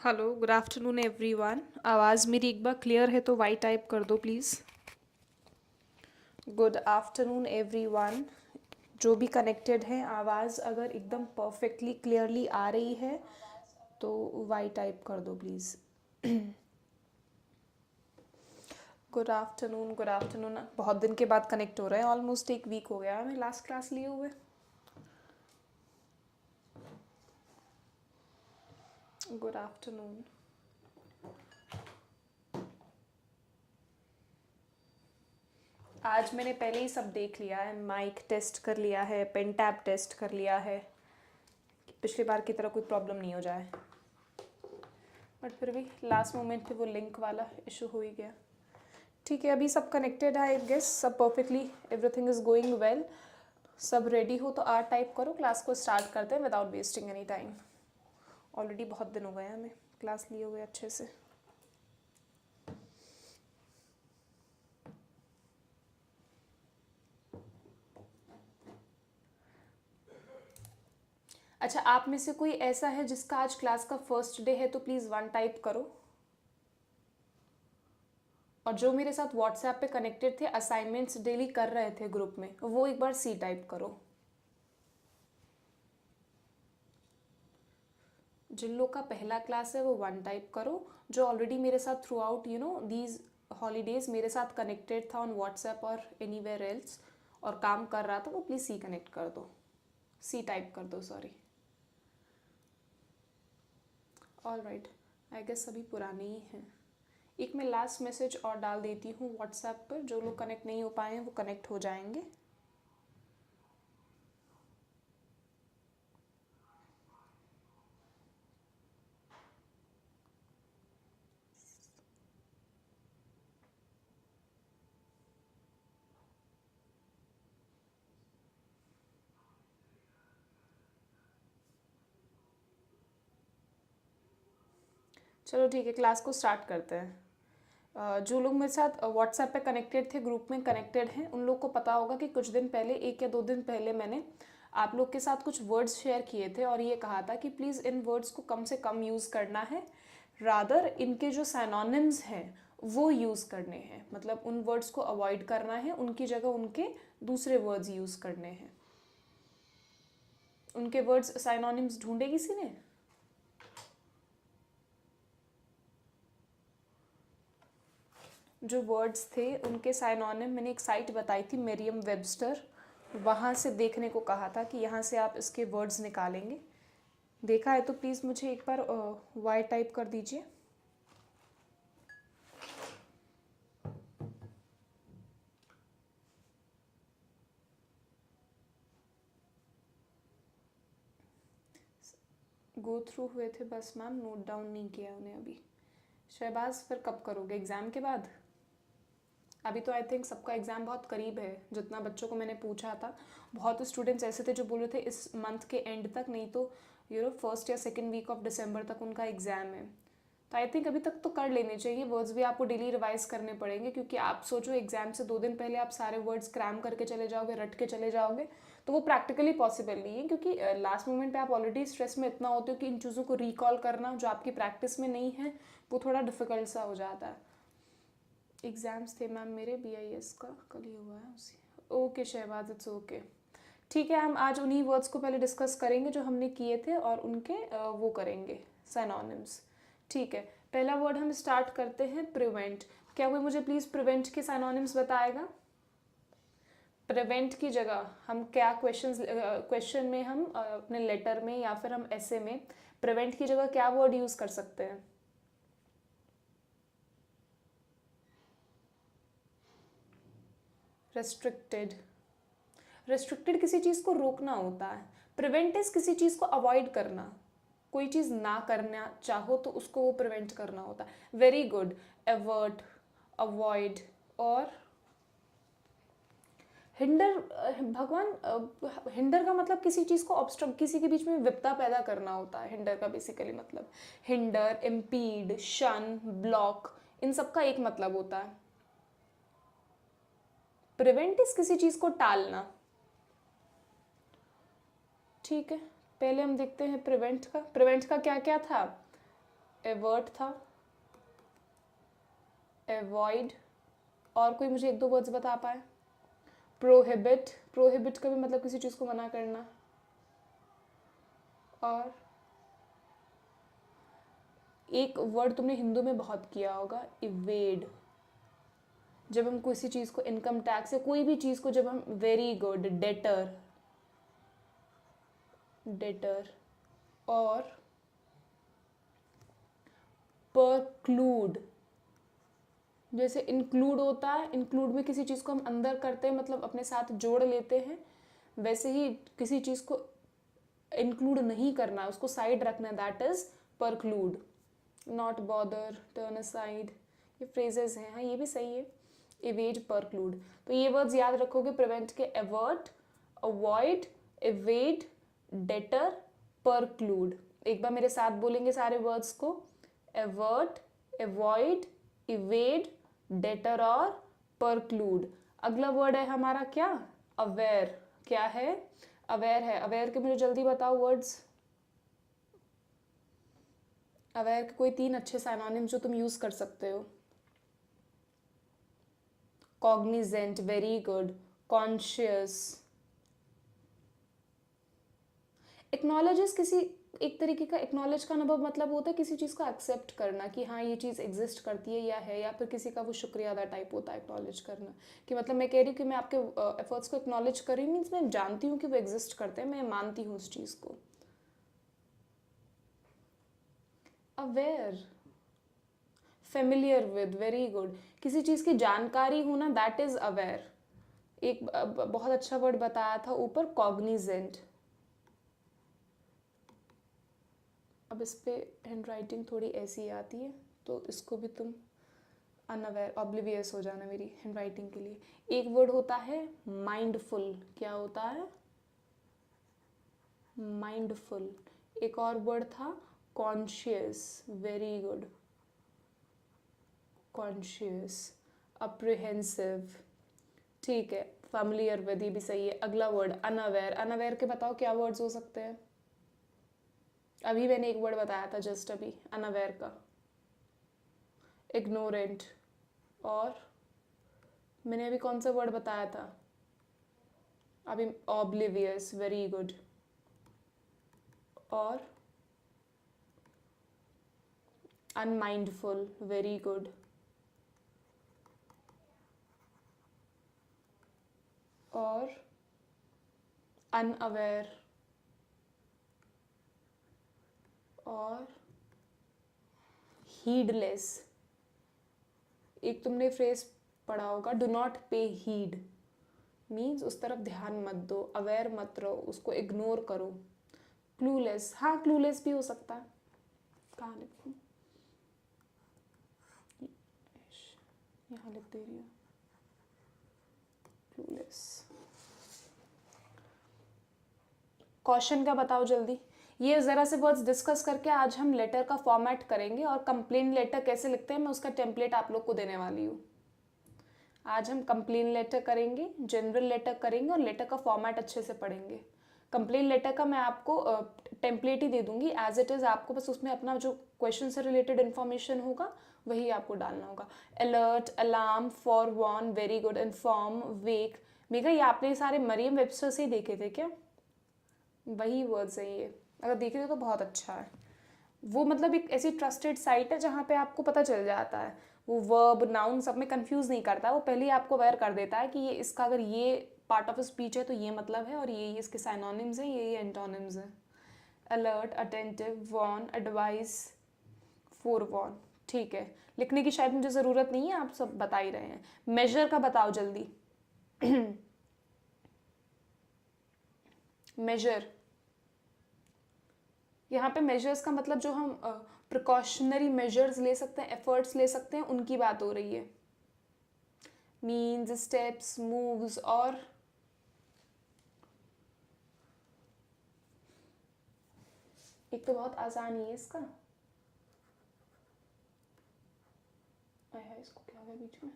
Hello, good afternoon everyone. आवाज़ मेरी एक बार क्लियर है तो वाई टाइप कर दो प्लीज़। Good afternoon everyone. जो भी कनेक्टेड है, आवाज़ अगर एकदम परफेक्टली क्लियरली आ रही है तो वाई टाइप कर दो please. Good afternoon, good afternoon. बहुत दिन के बाद कनेक्ट हो रहे हैं, ऑलमोस्ट एक वीक हो गया है हमें लास्ट क्लास लिए हुए। Good afternoon. आज मैंने पहले ही सब देख लिया है, माइक टेस्ट कर लिया है, पेन टैप टेस्ट कर लिया है, पिछली बार की तरह कोई प्रॉब्लम नहीं हो जाए। बट फिर भी लास्ट मोमेंट पे वो लिंक वाला इशू हो ही गया। ठीक है, अभी सब कनेक्टेड है, आई गेस सब perfectly everything is going well. सब रेडी हो तो आर टाइप करो, क्लास को स्टार्ट करते हैं without wasting any time. Already बहुत दिन हो गए हैं हमें क्लास लिए हुए अच्छे से। अच्छा, आप में से कोई ऐसा है जिसका आज क्लास का फर्स्ट डे है तो प्लीज़ वन टाइप करो। और जो मेरे साथ व्हाट्सएप पे कनेक्टेड थे, असाइनमेंट्स डेली कर रहे थे ग्रुप में, वो एक बार सी टाइप करो। जिन लोग का पहला क्लास है वो वन टाइप करो। जो ऑलरेडी मेरे साथ थ्रू आउट दीज हॉलीडेज मेरे साथ कनेक्टेड था ऑन व्हाट्सएप और एनीवेयर एल्स और काम कर रहा था, वो प्लीज़ सी कनेक्ट कर दो, सी टाइप कर दो, sorry. All right, I guess सभी पुराने ही हैं। एक मैं लास्ट मैसेज और डाल देती हूँ व्हाट्सएप पर, जो लोग कनेक्ट नहीं हो पाए हैं वो कनेक्ट हो जाएंगे। चलो ठीक है, क्लास को स्टार्ट करते हैं। जो लोग मेरे साथ व्हाट्सएप पे कनेक्टेड थे, ग्रुप में कनेक्टेड हैं, उन लोग को पता होगा कि कुछ दिन पहले, एक या दो दिन पहले, मैंने आप लोग के साथ कुछ वर्ड्स शेयर किए थे और ये कहा था कि प्लीज़ इन वर्ड्स को कम से कम यूज़ करना है, रादर इनके जो साइनोनिम्स हैं वो यूज़ करने हैं। मतलब उन वर्ड्स को अवॉइड करना है, उनकी जगह उनके दूसरे वर्ड्स यूज़ करने हैं। उनके वर्ड्स साइनोनिम्स ढूंढे किसी ने? जो वर्ड्स थे उनके साइनोनिम मैंने एक साइट बताई थी, मेरियम वेबस्टर, वहाँ से देखने को कहा था कि यहाँ से आप इसके वर्ड्स निकालेंगे। देखा है तो प्लीज़ मुझे एक बार वाई टाइप कर दीजिए। गो थ्रू हुए थे बस मैम, नोट डाउन नहीं किया उन्हें अभी। शहबाज, फिर कब करोगे? एग्ज़ाम के बाद? अभी तो आई थिंक सबका एग्ज़ाम बहुत करीब है, जितना बच्चों को मैंने पूछा था। बहुत स्टूडेंट्स ऐसे थे जो बोल रहे थे इस मंथ के एंड तक, नहीं तो फर्स्ट या सेकेंड वीक ऑफ दिसंबर तक उनका एग्ज़ाम है। तो आई थिंक अभी तक तो कर लेने चाहिए। वर्ड्स भी आपको डेली रिवाइज करने पड़ेंगे, क्योंकि आप सोचो एग्जाम से 2 दिन पहले आप सारे वर्ड्स क्रैम करके चले जाओगे, रट के चले जाओगे, तो वो प्रैक्टिकली पॉसिबल नहीं है। क्योंकि लास्ट मोमेंट पे आप ऑलरेडी स्ट्रेस में इतना होते हो कि इन चीज़ों को रिकॉल करना जो आपकी प्रैक्टिस में नहीं है वो थोड़ा डिफिकल्ट सा हो जाता है। एग्ज़ाम्स थे मैम मेरे BIS का, कल ही हुआ है उसी। Okay Shahbaz, it's okay. ठीक है, हम आज उन्हीं वर्ड्स को पहले डिस्कस करेंगे जो हमने किए थे और उनके वो करेंगे साइनोनिम्स। ठीक है, पहला वर्ड हम स्टार्ट करते हैं, प्रिवेंट। क्या कोई मुझे प्लीज़ प्रिवेंट के साइनोनिम्स बताएगा? प्रिवेंट की जगह हम क्या क्वेश्चन में हम अपने लेटर में या फिर हम ऐसे में प्रिवेंट की जगह क्या वर्ड यूज़ कर सकते हैं? रेस्ट्रिक्टेड। रेस्ट्रिक्टेड किसी चीज़ को रोकना होता है, प्रिवेंट इज किसी चीज़ को अवॉइड करना। कोई चीज़ ना करना चाहो तो उसको वो प्रिवेंट करना होता है। वेरी गुड, एवर्ट, अवॉइड और हिंडर। भगवान, हिंडर का मतलब किसी चीज़ को ऑब्स्ट्रक्ट, किसी के बीच में विपदा पैदा करना होता है हिंडर का बेसिकली मतलब। हिंडर, इम्पीड, शन, ब्लॉक, इन सब का एक मतलब होता है। प्रिवेंट इज किसी चीज़ को टालना। ठीक है, पहले हम देखते हैं प्रिवेंट का। प्रिवेंट का क्या क्या था? एवर्ट था, एवॉइड, और कोई मुझे एक दो वर्ड्स बता पाए? प्रोहिबिट, प्रोहिबिट का भी मतलब किसी चीज़ को मना करना। और एक वर्ड तुमने हिंदू में बहुत किया होगा, इवेड। जब हम किसी चीज़ को, इनकम टैक्स या कोई भी चीज़ को जब हम, वेरी गुड, डेटर, डेटर। और परक्लूड, जैसे इंक्लूड होता है, इंक्लूड में किसी चीज़ को हम अंदर करते हैं, मतलब अपने साथ जोड़ लेते हैं, वैसे ही किसी चीज़ को इंक्लूड नहीं करना, उसको साइड रखना, that is precluded. Not bother, turn aside, ये फ्रेजेस हैं। हाँ, ये भी सही है, इवेड, परक्लूड। तो ये वर्ड्स याद रखोगे प्रिवेंट के, एवर्ट, अवॉइड, इवेड, डेटर, परक्लूड। एक बार मेरे साथ बोलेंगे सारे वर्ड्स को, एवर्ट, अवॉइड, इवेड, डेटर और परक्लूड। अगला वर्ड है हमारा क्या, अवेयर। क्या है, अवेयर है। अवेयर के मुझे जल्दी बताओ वर्ड्स। अवेयर के कोई 3 अच्छे साइनोनिम जो तुम यूज कर सकते हो। Cognizant, very good. Conscious. Acknowledges, किसी एक तरीके का एक्नॉलेज का अनुभव मतलब होता है किसी चीज़ को एक्सेप्ट करना कि हाँ ये चीज़ एग्जिस्ट करती है या है, या फिर किसी का वो शुक्रिया अदा टाइप होता है एक्नॉलेज करना। कि मतलब मैं कह रही हूँ कि मैं आपके एफर्ट्स को एक्नॉलेज कर रही हूँ, मीन्स मैं जानती हूँ कि वो एग्जिस्ट करते हैं, मैं मानती हूँ उस चीज़ को। Aware, familiar with, very good. किसी चीज़ की जानकारी होना, दैट इज अवेयर। एक बहुत अच्छा वर्ड बताया था ऊपर, कॉग्निजेंट। अब इस पे हैंड राइटिंग थोड़ी ऐसी आती है, तो इसको भी तुम अनअवेयर, ऑब्लिवियस हो जाना मेरी हैंड राइटिंग के लिए। एक वर्ड होता है माइंडफुल। क्या होता है, माइंडफुल। एक और वर्ड था conscious, very good, conscious. Apprehensive, ठीक है। फैमिलियर विद, ये भी सही है। अगला वर्ड अनअवेयर। अनअवेयर के बताओ क्या वर्ड्स हो सकते हैं। अभी मैंने एक वर्ड बताया था जस्ट अभी अनअवेयर का, इग्नोरेंट। और मैंने अभी कौन सा वर्ड बताया था अभी, ऑब्लिवियस, वेरी गुड। और अनमाइंडफुल, वेरी गुड। और अनअवेयर, और हीडलेस। एक तुमने फ्रेज पढ़ा होगा, डू नॉट पे हीड, मीन्स उस तरफ ध्यान मत दो, अवेयर मत रहो, उसको इग्नोर करो। क्लूलेस, हाँ क्लूलेस भी हो सकता है। कहाँ लिखूँ, यहाँ लिख दे रही हूँ, क्लूलेस। क्वेश्चन का बताओ जल्दी। ये ज़रा से वर्ड्स डिस्कस करके आज हम लेटर का फॉर्मेट करेंगे, और कंप्लेन लेटर कैसे लिखते हैं मैं उसका टेम्पलेट आप लोग को देने वाली हूँ। आज हम कंप्लेन लेटर करेंगे, जनरल लेटर करेंगे, और लेटर का फॉर्मेट अच्छे से पढ़ेंगे। कंप्लेन लेटर का मैं आपको टेम्पलेट ही दे दूंगी एज इट इज़, आपको बस उसमें अपना जो क्वेश्चन से रिलेटेड इन्फॉर्मेशन होगा वही आपको डालना होगा। Alert, alarm, for warn, very good, inform, wake. Megha, ये आपने सारे मरियम वेबस्टर से ही देखे थे क्या? वही वर्ड्स है ये, अगर देखे तो बहुत अच्छा है। वो मतलब एक ऐसी ट्रस्टेड साइट है जहाँ पे आपको पता चल जाता है, वो वर्ब नाउन सब में कंफ्यूज नहीं करता, वो पहले ही आपको अवेयर कर देता है कि ये इसका अगर ये पार्ट ऑफ स्पीच है तो ये मतलब है, और ये इसके साइनोनिम्स हैं, ये एंटोनिम्स हैं। Alert, attentive, warn, advice, forewarn. ठीक है, लिखने की शायद मुझे ज़रूरत नहीं है, आप सब बता ही रहे हैं। मेजर का बताओ जल्दी। मेजर, यहाँ पे मेजर्स का मतलब जो हम प्रिकॉशनरी मेजर्स ले सकते हैं, एफर्ट्स ले सकते हैं, उनकी बात हो रही है। Means, steps, moves. और एक तो बहुत आसान ही है इसका, है इसको क्या है बीच में,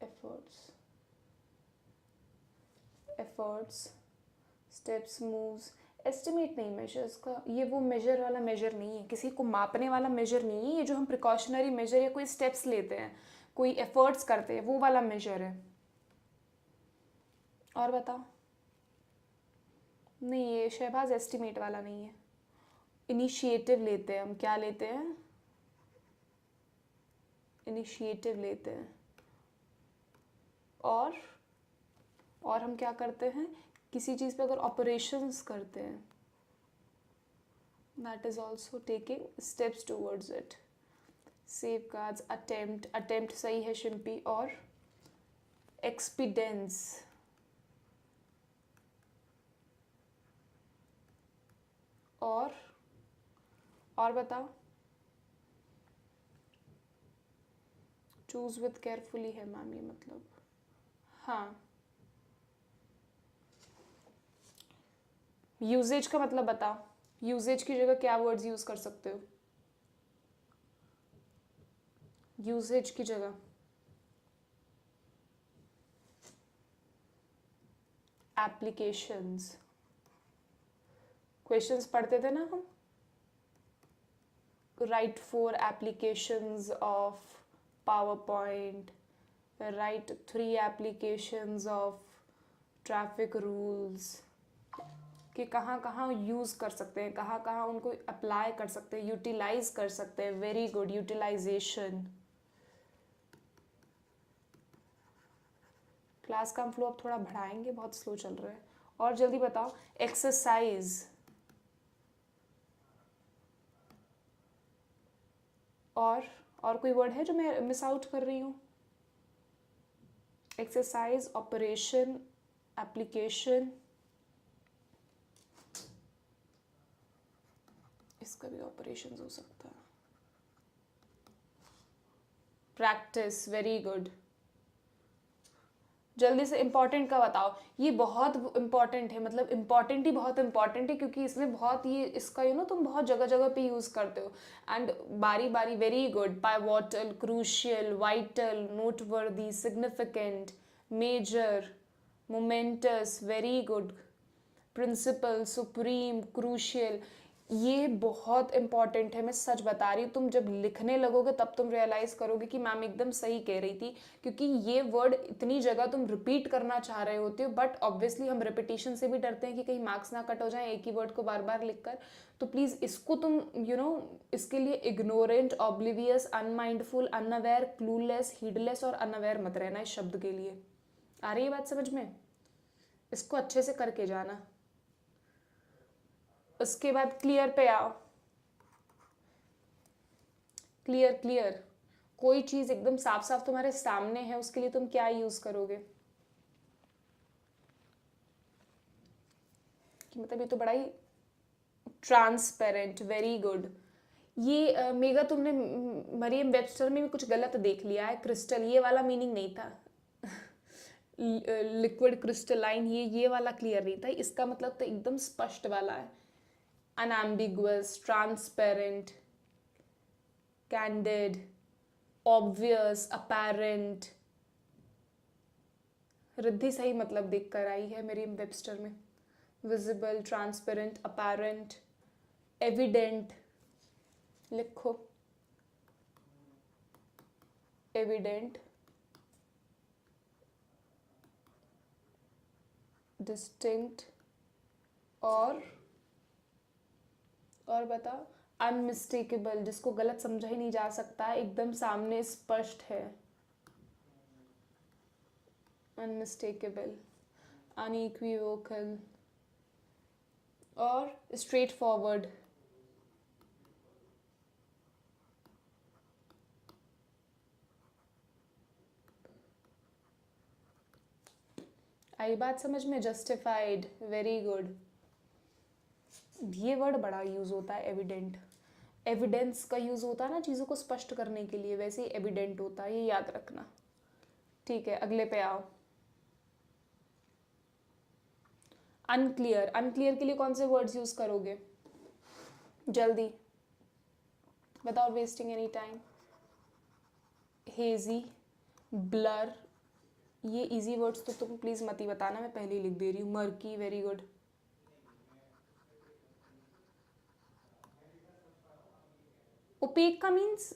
efforts, efforts, steps, moves. Estimate नहीं मेजर्स का, ये वो मेजर वाला मेजर नहीं है, किसी को मापने वाला मेजर नहीं है, ये जो हम प्रिकॉशनरी मेजर या कोई स्टेप्स लेते हैं, कोई एफर्ट्स करते हैं, वो वाला मेजर है। और बताओ। नहीं, ये शहबाज एस्टिमेट वाला नहीं है। इनिशिएटिव लेते हैं हम, क्या लेते हैं? इनिशिएटिव लेते हैं। और हम क्या करते हैं, किसी चीज़ पे अगर ऑपरेशंस करते हैं, that is also taking steps towards it. Safe guards, attempt सही है शिम्पी। और एक्सपीडेंस, और बताओ। चूज विथ केयरफुली है मैम, ये मतलब। हाँ, यूजेज का मतलब बताओ, यूजेज की जगह क्या वर्ड्स यूज कर सकते हो? यूजेज की जगह एप्लीकेशंस। क्वेश्चंस पढ़ते थे ना हम, write 4 applications of PowerPoint, write 3 applications of traffic rules, कि कहाँ कहाँ यूज़ कर सकते हैं, कहाँ कहाँ उनको अप्लाई कर सकते हैं, यूटिलाइज कर सकते हैं। Very good, utilisation. क्लास का हम फ्लो अब थोड़ा बढ़ाएंगे, बहुत स्लो चल रहा है। और जल्दी बताओ। एक्सरसाइज, और कोई वर्ड है जो मैं मिस आउट कर रही हूँ? एक्सरसाइज, ऑपरेशन, एप्लीकेशन, इसका भी ऑपरेशंस हो सकता है। Practice, very good. जल्दी से इम्पॉर्टेंट का बताओ। ये बहुत इम्पॉर्टेंट है, मतलब इम्पॉर्टेंट ही बहुत इम्पॉर्टेंट है, क्योंकि इसमें बहुत ये इसका तुम बहुत जगह जगह पे यूज़ करते हो। एंड बारी बारी, very good. Pivotal, crucial, vital, noteworthy, significant, major, momentous, very good. Principal, supreme, crucial, ये बहुत इंपॉर्टेंट है। मैं सच बता रही हूँ, तुम जब लिखने लगोगे तब तुम रियलाइज़ करोगे कि मैम एकदम सही कह रही थी, क्योंकि ये वर्ड इतनी जगह तुम रिपीट करना चाह रहे होते हो, बट ऑब्वियसली हम रिपीटिशन से भी डरते हैं कि कहीं मार्क्स ना कट हो जाए एक ही वर्ड को बार बार लिखकर। तो प्लीज़ इसको तुम इसके लिए ignorant, oblivious, unmindful, unaware, clueless, heedless और अनअवेयर मत रहना इस शब्द के लिए। आ रही है बात समझ में? इसको अच्छे से करके जाना। उसके बाद क्लियर पे आओ। क्लियर, क्लियर, कोई चीज एकदम साफ साफ तुम्हारे सामने है, उसके लिए तुम क्या यूज करोगे? कि मतलब ये तो बड़ा ही ट्रांसपेरेंट, वेरी गुड। ये मेगा तुमने मरियम वेबस्टर में भी कुछ गलत देख लिया है। क्रिस्टल, ये वाला मीनिंग नहीं था। लिक्विड, क्रिस्टलाइन, ये वाला क्लियर नहीं था। इसका मतलब तो एकदम स्पष्ट वाला है। Unambiguous, transparent, candid, obvious, apparent. Riddhi सही मतलब देख कर आई है मेरी वेबस्टर में। विजिबल, ट्रांसपेरेंट, अपैरेंट, एविडेंट, लिखो। एविडेंट, डिस्टिंक्ट, और बताओ। अनमिस्टेकेबल, जिसको गलत समझा ही नहीं जा सकता, एकदम सामने स्पष्ट है। अनमिस्टेकेबल, अनइक्विवोकल, और स्ट्रेट फॉरवर्ड। आई बात समझ में? Justified, very good. ये वर्ड बड़ा यूज होता है, एविडेंट। एविडेंस का यूज होता है ना चीज़ों को स्पष्ट करने के लिए, वैसे ही एविडेंट होता है, ये याद रखना। ठीक है, अगले पे आओ। अनक्लियर, अनक्लियर के लिए कौन से वर्ड्स यूज करोगे? जल्दी without wasting any time. Hazy, blur, ये इजी वर्ड्स तो तुम प्लीज मत ही बताना, मैं पहले ही लिख दे रही हूँ। Murky, very good. ओपेक का मीन्स,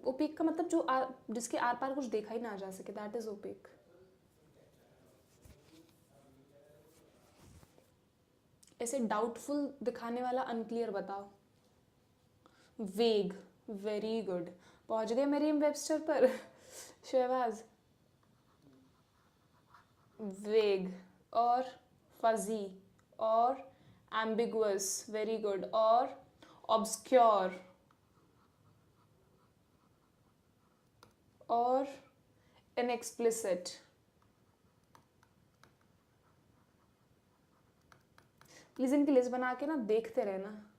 ओपेक का मतलब जो जिसके आर पार कुछ देखा ही ना जा सके, दैट इज ओपेक। ऐसे डाउटफुल दिखाने वाला, अनक्लियर बताओ। वेग, वेरी गुड, पहुंच गए मरीम वेबस्टर पर। शहबाज, वेग और फजी और एम्बिगुअस, वेरी गुड, और ऑब्सक्योर और इनएक्सप्लिसिट। प्लीज इनकी लिस्ट बना के ना देखते रहना।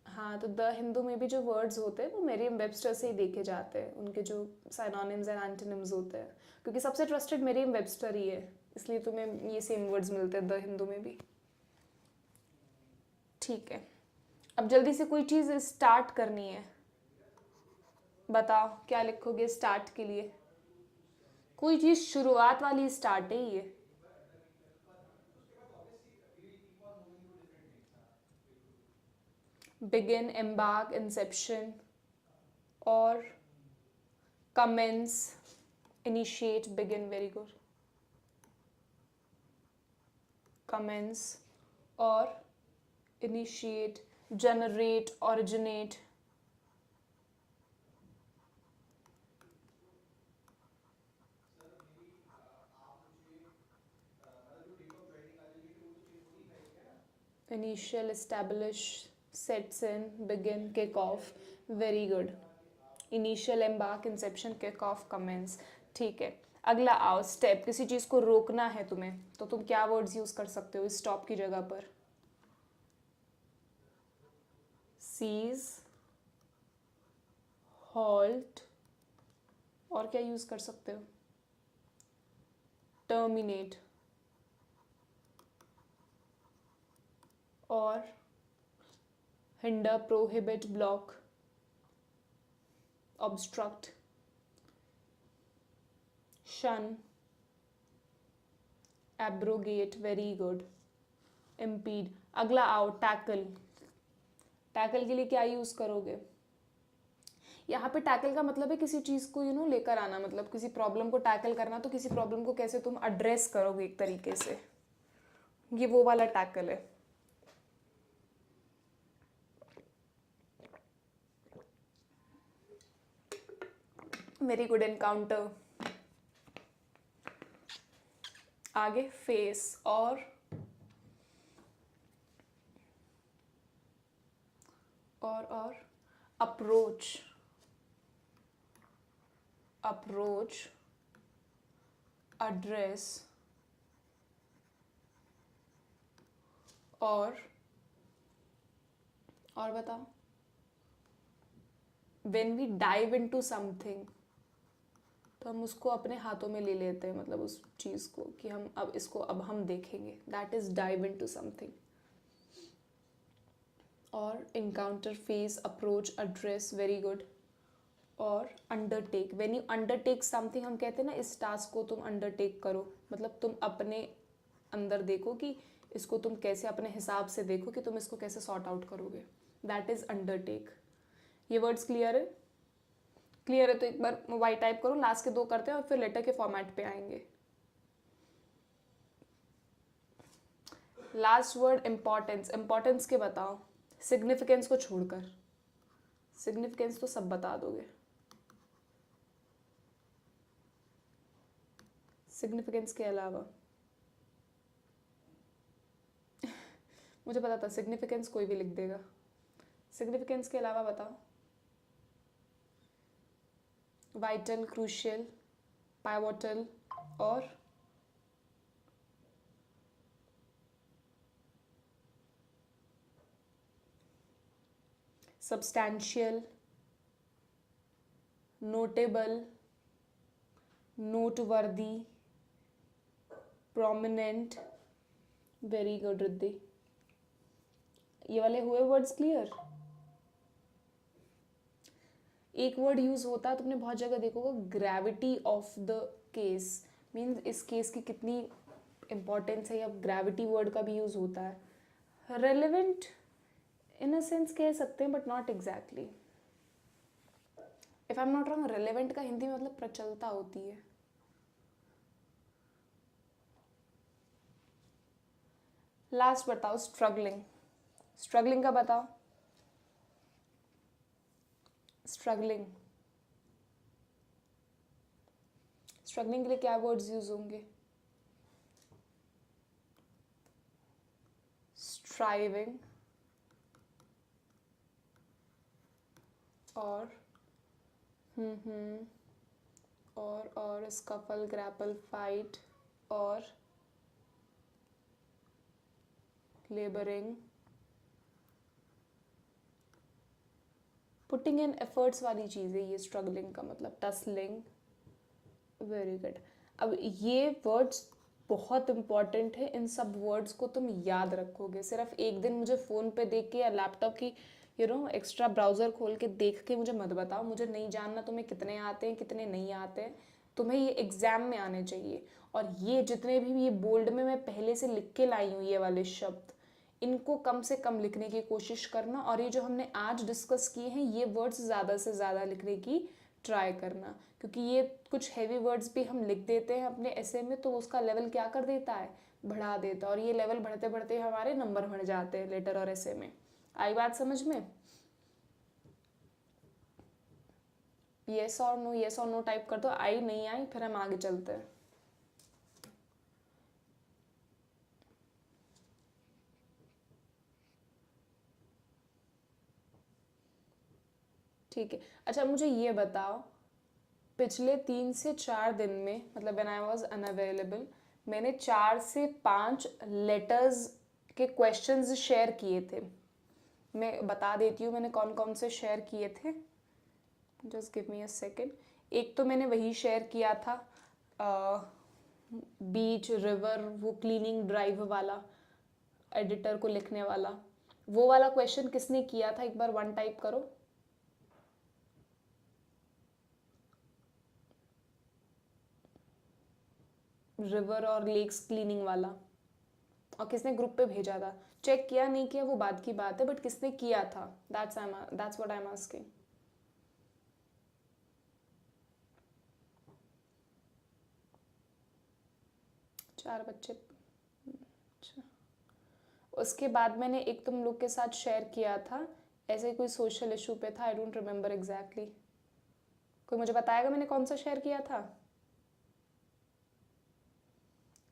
हाँ, तो द हिंदू में भी जो वर्ड्स होते हैं वो मेरियम वेबस्टर से ही देखे जाते हैं, उनके जो साइनोनिम्स एंड एंटोनिम्स होते हैं, क्योंकि सबसे ट्रस्टेड मेरियम वेबस्टर ही है, इसलिए तुम्हें ये सेम वर्ड्स मिलते हैं द हिंदू में भी। ठीक है, अब जल्दी से कोई चीज़ स्टार्ट करनी है, बताओ क्या लिखोगे स्टार्ट के लिए। कोई चीज़ शुरुआत वाली स्टार्ट है ये। बिगिन, एम्बार्क, इंसेप्शन और commence, initiate, begin, very good, commence और initiate, generate, originate, initial, establish, sets in, begin, kick off, very good, initial, embark, inception, kick off, commence। ठीक है, अगला आओ स्टेप, किसी चीज़ को रोकना है तुम्हें, तो तुम क्या वर्ड्स यूज़ कर सकते हो स्टॉप की जगह पर। सीज, हॉल्ट, और क्या यूज़ कर सकते हो, टर्मिनेट और हिंडर, प्रोहिबिट, ब्लॉक, ऑब्स्ट्रक्ट, शन, एब्रोगेट, वेरी गुड, इम्पीड। अगला आओ टैकल, टैकल के लिए क्या यूज़ करोगे। यहाँ पे टैकल का मतलब है किसी चीज़ को लेकर आना, मतलब किसी प्रॉब्लम को टैकल करना, तो किसी प्रॉब्लम को कैसे तुम एड्रेस करोगे एक तरीके से, ये वो वाला टैकल है। Very good, encounter. आगे फेस और अप्रोच, अप्रोच, एड्रेस और बताओ। When we dive into something, तो हम उसको अपने हाथों में ले लेते हैं, मतलब उस चीज़ को कि हम अब हम देखेंगे, that is dive into something. और encounter, face, approach, address, very good, और undertake. When you undertake something, हम कहते हैं ना इस टास्क को तुम अंडरटेक करो, मतलब तुम अपने अंदर देखो कि इसको तुम कैसे अपने हिसाब से देखो कि तुम इसको कैसे सॉर्ट आउट करोगे, दैट इज अंडरटेक। ये वर्ड्स क्लियर है? क्लियर है तो एक बार वाई टाइप करो, लास्ट के दो करते हैं और फिर लेटर के फॉर्मेट पे आएंगे। लास्ट वर्ड इम्पॉर्टेंस, इम्पॉर्टेंस के बताओ, सिग्निफिकेंस को छोड़कर, सिग्निफिकेंस तो सब बता दोगे, सिग्निफिकेंस के अलावा मुझे पता था सिग्निफिकेंस कोई भी लिख देगा, सिग्निफिकेंस के अलावा बताओ। वाइटल, क्रूशियल, पाइवोटल और substantial, notable, noteworthy, prominent, very good Riddhi. ये वाले हुए वर्ड्स क्लियर? एक वर्ड यूज होता है, तुमने बहुत जगह देखोगे, gravity of the case, means इस केस की कितनी इंपॉर्टेंस है, या ग्रेविटी वर्ड का भी यूज होता है। रेलेवेंट इन अ सेंस कह सकते हैं but not exactly. If I am not wrong, relevant का हिंदी में मतलब प्रचलता होती है. लास्ट बताओ, स्ट्रगलिंग. स्ट्रगलिंग का बताओ. स्ट्रगलिंग. स्ट्रगलिंग के लिए क्या वर्ड्स यूज होंगे? स्ट्राइविंग और और स्कफल, ग्रैपल, फाइट और लेबरिंग, पुटिंग इन एफर्ट्स वाली चीज़ है ये स्ट्रगलिंग का मतलब. टसलिंग. Very good. अब ये वर्ड्स बहुत इंपॉर्टेंट है. इन सब वर्ड्स को तुम याद रखोगे. सिर्फ एक दिन मुझे फ़ोन पे देख के या लैपटॉप की एक्स्ट्रा ब्राउज़र खोल के देख के मुझे मत बताओ. मुझे नहीं जानना तुम्हें कितने आते हैं कितने नहीं आते हैं. तुम्हें ये एग्ज़ाम में आने चाहिए. और ये जितने भी ये बोल्ड में मैं पहले से लिख के लाई हूँ ये वाले शब्द, इनको कम से कम लिखने की कोशिश करना. और ये जो हमने आज डिस्कस किए हैं ये वर्ड्स ज़्यादा से ज़्यादा लिखने की ट्राई करना. क्योंकि ये कुछ हैवी वर्ड्स भी हम लिख देते हैं अपने ऐसे में तो उसका लेवल क्या कर देता है, बढ़ा देता है. और ये लेवल बढ़ते बढ़ते हमारे नंबर बढ़ जाते हैं लेटर और ऐसे में. आई बात समझ में? येस और नो, येस और नो टाइप कर दो. आई नहीं आई, फिर हम आगे चलते हैं. ठीक है. अच्छा मुझे ये बताओ, पिछले 3 से 4 दिन में मतलब व्हेन आई वाज अनअवेलेबल, मैंने 4 से 5 लेटर्स के क्वेश्चंस शेयर किए थे. मैं बता देती हूँ मैंने कौन कौन से शेयर किए थे. Just give me a second. एक तो मैंने वही शेयर किया था, बीच रिवर वो क्लीनिंग ड्राइव वाला, एडिटर को लिखने वाला. वो वाला क्वेश्चन किसने किया था एक बार वन टाइप करो. रिवर और लेक्स क्लीनिंग वाला. और किसने ग्रुप पे भेजा था? चेक किया नहीं किया वो बात की बात है, बट किसने किया था, that's what I am asking. 4 बच्चे. अच्छा. उसके बाद मैंने एक तुम लोग के साथ शेयर किया था, ऐसे कोई सोशल इशू पे था. I don't remember exactly. कोई मुझे बताएगा मैंने कौन सा शेयर किया था?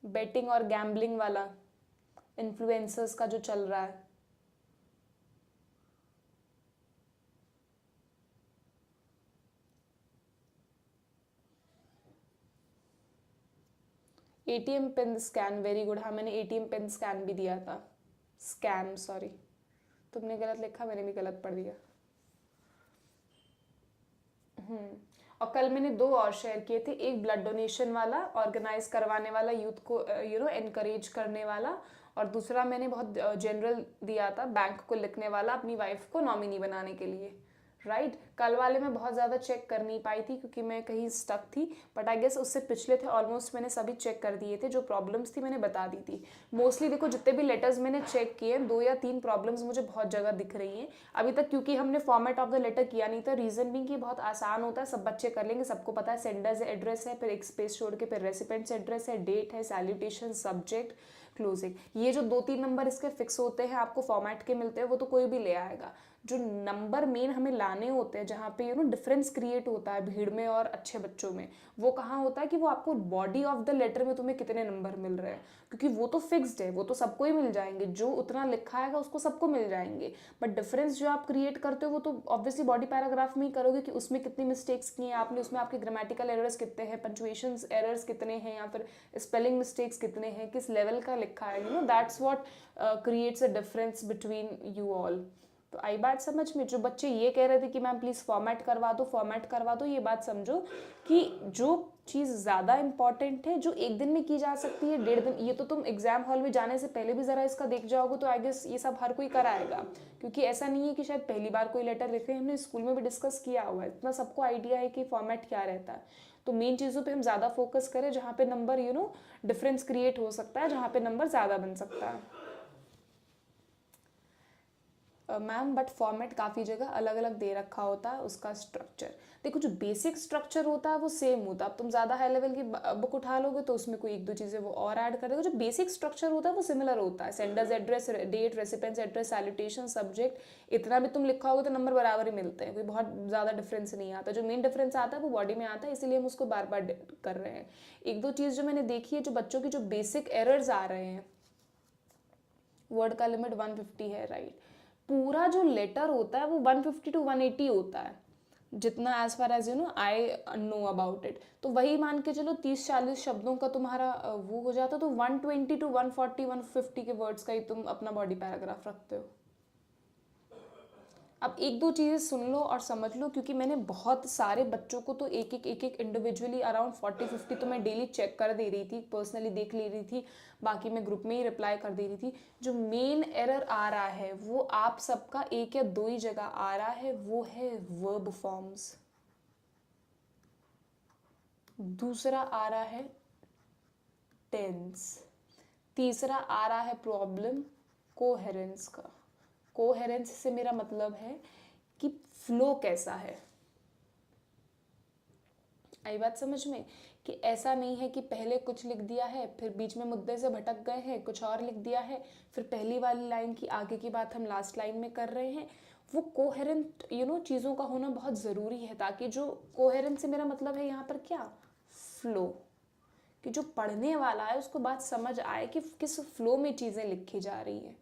बेटिंग और गैम्बलिंग वाला, इन्फ्लुएंसर्स का जो चल रहा है. ATM pin scan. Very good. हाँ मैंने एटीएम पिन स्कैन भी दिया था. Scam, sorry. तुमने गलत लिखा, मैंने भी गलत पढ़ दिया. और कल मैंने 2 और शेयर किए थे. एक ब्लड डोनेशन वाला, ऑर्गेनाइज करवाने वाला, यूथ को एनकरेज करने वाला. और दूसरा मैंने बहुत जनरल दिया था, बैंक को लिखने वाला, अपनी वाइफ को नॉमिनी बनाने के लिए. राइट. कल वाले में बहुत ज़्यादा चेक कर नहीं पाई थी क्योंकि मैं कहीं स्टक थी. बट आई गेस उससे पिछले थे ऑलमोस्ट मैंने सभी चेक कर दिए थे. जो प्रॉब्लम्स थी मैंने बता दी थी. मोस्टली देखो जितने भी लेटर्स मैंने चेक किए 2 या 3 प्रॉब्लम्स मुझे बहुत जगह दिख रही हैं अभी तक. क्योंकि हमने फॉर्मेट ऑफ द लेटर किया नहीं था. रीज़न भी कि बहुत आसान होता है, सब बच्चे कर लेंगे, सबको पता है. सेंडर्स एड्रेस है, फिर एक स्पेस छोड़ के फिर रेसिपेंट्स एड्रेस है, डेट है, सैल्यूटेशन, सब्जेक्ट, क्लोजिंग. ये जो 2-3 नंबर इसके फिक्स होते हैं आपको फॉर्मेट के मिलते हैं वो तो कोई भी ले आएगा. जो नंबर मेन हमें लाने होते हैं जहाँ पे डिफरेंस क्रिएट होता है भीड़ में और अच्छे बच्चों में, वो कहाँ होता है कि वो आपको बॉडी ऑफ द लेटर में तुम्हें कितने नंबर मिल रहे हैं. क्योंकि वो तो फिक्स्ड है, वो तो सबको ही मिल जाएंगे, जो उतना लिखा आएगा उसको सबको मिल जाएंगे. बट डिफरेंस जो आप क्रिएट करते हो वो तो ऑब्वियसली बॉडी पैराग्राफ में ही करोगे कि उसमें कितनी मिस्टेक्स की हैं आपने, उसमें आपके ग्रामेटिकल एरर्स कितने हैं, पंचुएशन एरर्स कितने हैं, या फिर स्पेलिंग मिस्टेक्स कितने हैं, किस लेवल का लिखा है. That's what creates a difference between you all. तो आई बात समझ में? जो बच्चे ये कह रहे थे कि मैम प्लीज़ फॉर्मेट करवा दो, फॉर्मेट करवा दो, ये बात समझो कि जो चीज़ ज़्यादा इंपॉर्टेंट है, जो एक दिन में की जा सकती है, 1.5 दिन, ये तो तुम एग्जाम हॉल में जाने से पहले भी ज़रा इसका देख जाओगे तो आई गेस ये सब हर कोई कराएगा. क्योंकि ऐसा नहीं है कि शायद पहली बार कोई लेटर लिखे, हमने स्कूल में भी डिस्कस किया हुआ है, इतना सबको आइडिया है कि फॉर्मेट क्या रहता है. तो मेन चीज़ों पे हम ज़्यादा फोकस करें जहाँ पे नंबर डिफरेंस क्रिएट हो सकता है, जहाँ पे नंबर ज़्यादा बन सकता है. मैम बट फॉर्मेट काफ़ी जगह अलग अलग दे रखा होता है उसका स्ट्रक्चर। देखो जो बेसिक स्ट्रक्चर होता है वो सेम होता है। अब तुम ज़्यादा हाई लेवल की बुक उठा लोगे तो उसमें कोई एक दो चीज़ें वो और ऐड कर देगा। जो बेसिक स्ट्रक्चर होता है वो सिमिलर होता है। Sender's address, date, recipient's address, salutation, subject, इतना भी तुम लिखा होगा तो नंबर बराबर ही मिलते हैं। कोई बहुत ज़्यादा डिफरेंस नहीं आता। जो मेन डिफरेंस आता है वो बॉडी में आता है, इसीलिए हम उसको बार बार कर रहे हैं। एक दो चीज़ जो मैंने देखी है, जो बच्चों की जो बेसिक एरर्स आ रहे हैं, वर्ड का लिमिट 150 है, राइट। पूरा जो लेटर होता है वो 150 to 180 होता है, जितना as far as I know about it. तो वही मान के चलो 30-40 शब्दों का तुम्हारा वो हो जाता, तो 120 to 140 150 के वर्ड्स का ही तुम अपना बॉडी पैराग्राफ रखते हो। अब एक दो चीज़ें सुन लो और समझ लो, क्योंकि मैंने बहुत सारे बच्चों को तो एक एक इंडिविजुअली अराउंड 40-50 तो मैं डेली चेक कर दे रही थी, पर्सनली देख ले रही थी, बाकी मैं ग्रुप में ही रिप्लाई कर दे रही थी। जो मेन एरर आ रहा है वो आप सबका एक या दो ही जगह आ रहा है, वो है वर्ब फॉर्म्स। दूसरा आ रहा है टेंस। तीसरा आ रहा है प्रॉब्लम कोहेरेंस का। कोहेरेंस से मेरा मतलब है कि फ्लो कैसा है। आई बात समझ में? कि ऐसा नहीं है कि पहले कुछ लिख दिया है, फिर बीच में मुद्दे से भटक गए हैं, कुछ और लिख दिया है, फिर पहली वाली लाइन की आगे की बात हम लास्ट लाइन में कर रहे हैं। वो कोहेरेंट चीज़ों का होना बहुत ज़रूरी है, ताकि जो कोहेरेंट से मेरा मतलब है यहाँ पर क्या, फ्लो, कि जो पढ़ने वाला है उसको बात समझ आए कि किस फ्लो में चीज़ें लिखी जा रही हैं।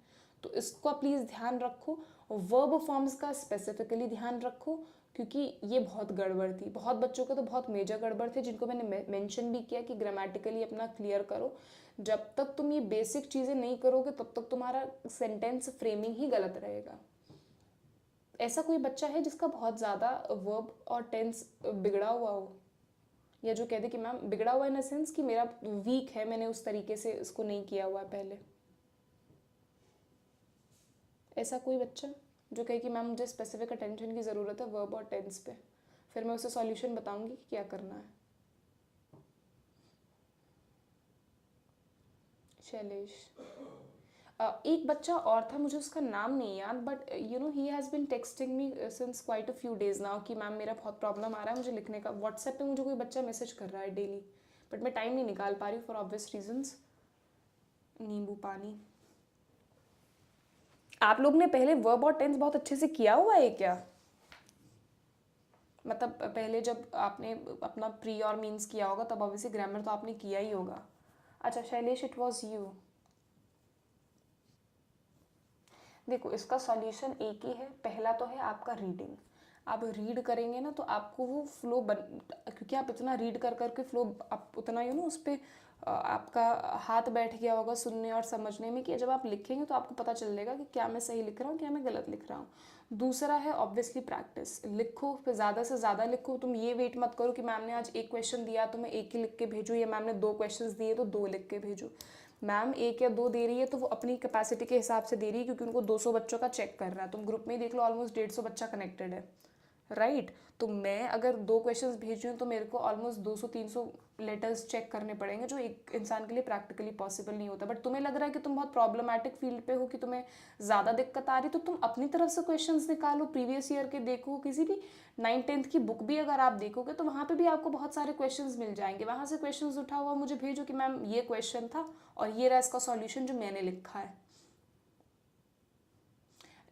तो इसको प्लीज़ ध्यान रखो। वर्ब फॉर्म्स का स्पेसिफिकली ध्यान रखो, क्योंकि ये बहुत गड़बड़ थी। बहुत बच्चों का तो बहुत मेजर गड़बड़ थे, जिनको मैंने मेंशन भी किया कि ग्रामेटिकली अपना क्लियर करो। जब तक तुम ये बेसिक चीज़ें नहीं करोगे तब तक तुम्हारा सेंटेंस फ्रेमिंग ही गलत रहेगा। ऐसा कोई बच्चा है जिसका बहुत ज़्यादा वर्ब और टेंस बिगड़ा हुआ हो, या जो कहते कि मैम बिगड़ा हुआ इन द सेंस कि मेरा वीक है, मैंने उस तरीके से इसको नहीं किया हुआ है पहले? ऐसा कोई बच्चा जो कहे कि मैम मुझे स्पेसिफिक अटेंशन की ज़रूरत है वर्ब और टेंस पे, फिर मैं उसे सॉल्यूशन बताऊंगी कि क्या करना है। शैलेश, एक बच्चा और था, मुझे उसका नाम नहीं याद, but he has been texting me since quite a few days now कि मैम मेरा बहुत प्रॉब्लम आ रहा है मुझे लिखने का। व्हाट्सएप पे मुझे कोई बच्चा मैसेज कर रहा है डेली, बट मैं टाइम नहीं निकाल पा रही हूँ फॉर ऑब्वियस रीजंस। नींबू पानी। आप लोग ने पहले वर्ब और टेंस बहुत अच्छे से किया हुआ है क्या? मतलब पहले जब आपने अपना प्री और मीन्स किया होगा तब ऑब्वियसली ग्रामर तो आपने किया ही होगा। अच्छा शैलेश, इट वॉज यू। देखो इसका सॉल्यूशन एक ही है। पहला तो है आपका रीडिंग। आप रीड करेंगे ना तो आपको वो फ्लो क्योंकि आप इतना रीड कर करके फ्लो आप उतना उस पर आपका हाथ बैठ गया होगा सुनने और समझने में, कि जब आप लिखेंगे तो आपको पता चल जाएगा कि क्या मैं सही लिख रहा हूँ, क्या मैं गलत लिख रहा हूँ। दूसरा है ऑब्वियसली प्रैक्टिस। लिखो, फिर ज़्यादा से ज़्यादा लिखो। तुम ये वेट मत करो कि मैम ने आज एक क्वेश्चन दिया तो मैं एक ही लिख के भेजूँ, या मैम ने 2 क्वेश्चन दिए तो 2 लिख के भेजूँ। मैम 1 या 2 दे रही है तो वो अपनी कैपेसिटी के हिसाब से दे रही है, क्योंकि उनको 200 बच्चों का चेक करना है। तुम ग्रुप में ही देख लो, ऑलमोस्ट 150 बच्चा कनेक्टेड है, राइट। तो मैं अगर 2 क्वेश्चंस भेज रही हूँ तो मेरे को ऑलमोस्ट 200-300 लेटर्स चेक करने पड़ेंगे, जो एक इंसान के लिए प्रैक्टिकली पॉसिबल नहीं होता। बट तुम्हें लग रहा है कि तुम बहुत प्रॉब्लमैटिक फील्ड पे हो, कि तुम्हें ज़्यादा दिक्कत आ रही, तो तुम अपनी तरफ से क्वेश्चंस निकालो, प्रीवियस ईयर के देखो, किसी भी 9th-10th की बुक भी अगर आप देखोगे तो वहाँ पे भी आपको बहुत सारे क्वेश्चंस मिल जाएंगे। वहाँ से क्वेश्चंस उठा हुआ मुझे भेजो कि मैम ये क्वेश्चन था और ये रहा इसका सॉल्यूशन जो मैंने लिखा है।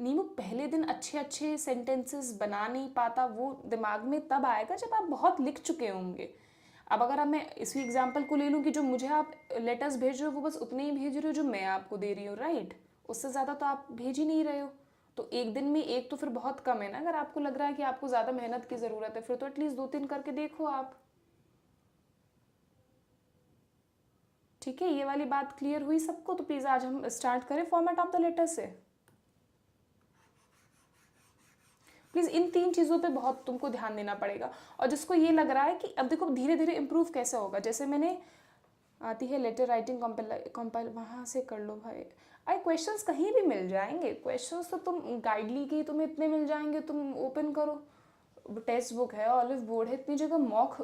नीमू, पहले दिन अच्छे अच्छे सेंटेंसेस बना नहीं पाता, वो दिमाग में तब आएगा जब आप बहुत लिख चुके होंगे। अब अगर मैं इसी एग्जांपल को ले लूँ कि जो मुझे आप लेटर्स भेज रहे हो वो बस उतने ही भेज रहे हो जो मैं आपको दे रही हूँ, राइट। उससे ज़्यादा तो आप भेज ही नहीं रहे हो। तो एक दिन में एक तो फिर बहुत कम है ना। अगर आपको लग रहा है कि आपको ज़्यादा मेहनत की ज़रूरत है, फिर तो एटलीस्ट 2-3 करके देखो आप। ठीक है, ये वाली बात क्लियर हुई सबको? तो प्लीज़ आज हम स्टार्ट करें फॉर्मेट ऑफ द लेटर से। प्लीज़ इन 3 चीज़ों पे बहुत तुमको ध्यान देना पड़ेगा। और जिसको ये लग रहा है कि अब देखो धीरे धीरे इम्प्रूव कैसे होगा, जैसे मैंने आती है लेटर राइटिंग कंपाइल, वहाँ से कर लो भाई। अरे क्वेश्चंस कहीं भी मिल जाएंगे। क्वेश्चंस तो तुम गाइडली के तुम्हें इतने मिल जाएंगे, तुम ओपन करो टेक्स्ट बुक है, ऑलिव बोर्ड है, इतनी जगह मॉक,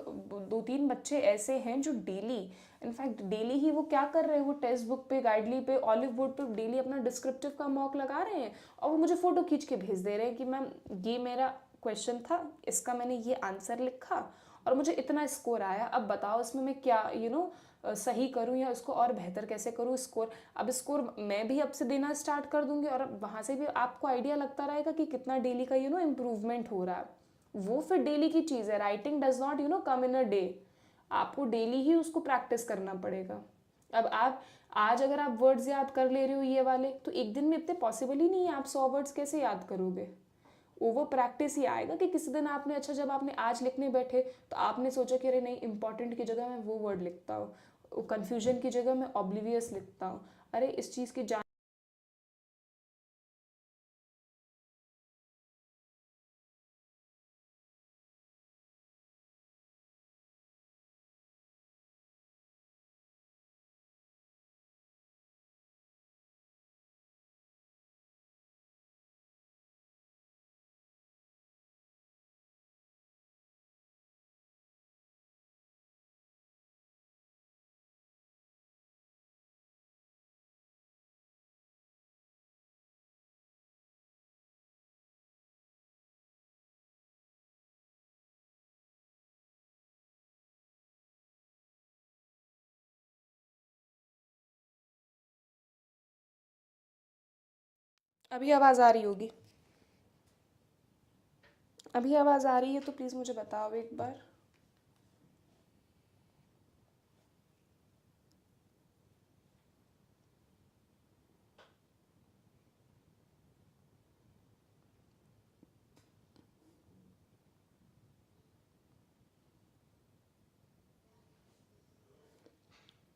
2-3 बच्चे ऐसे हैं जो डेली, इनफैक्ट डेली ही वो क्या कर रहे हैं, वो टेक्स्ट बुक पे, गाइडली पे, ऑलिव बोर्ड पे डेली अपना डिस्क्रिप्टिव का मॉक लगा रहे हैं और वो मुझे फ़ोटो खींच के भेज दे रहे हैं कि मैम ये मेरा क्वेश्चन था, इसका मैंने ये आंसर लिखा और मुझे इतना स्कोर आया, अब बताओ इसमें मैं क्या सही करूँ या इसको और बेहतर कैसे करूँ स्कोर। अब स्कोर मैं भी अब से देना स्टार्ट कर दूंगी और अब वहाँ से भी आपको आइडिया लगता रहेगा कि कितना डेली का इम्प्रूवमेंट हो रहा है। वो फिर डेली की चीज़ है, writing does not come in a day, आपको डेली ही उसको प्रैक्टिस करना पड़ेगा। अब आप आज अगर आप वर्ड्स याद कर ले रहे हो ये वाले, तो एक दिन में इतने पॉसिबल ही नहीं है, आप 100 वर्ड्स कैसे याद करोगे। वो प्रैक्टिस ही आएगा कि किसी दिन आपने, अच्छा जब आपने आज लिखने बैठे तो आपने सोचा कि अरे नहीं, इंपॉर्टेंट की जगह मैं वो वर्ड लिखता हूँ, कन्फ्यूजन की जगह मैं ऑब्लिवियस लिखता हूँ, अरे इस चीज़ की जान। अभी आवाज़ आ रही होगी, अभी आवाज़ आ रही है तो प्लीज़ मुझे बताओ एक बार।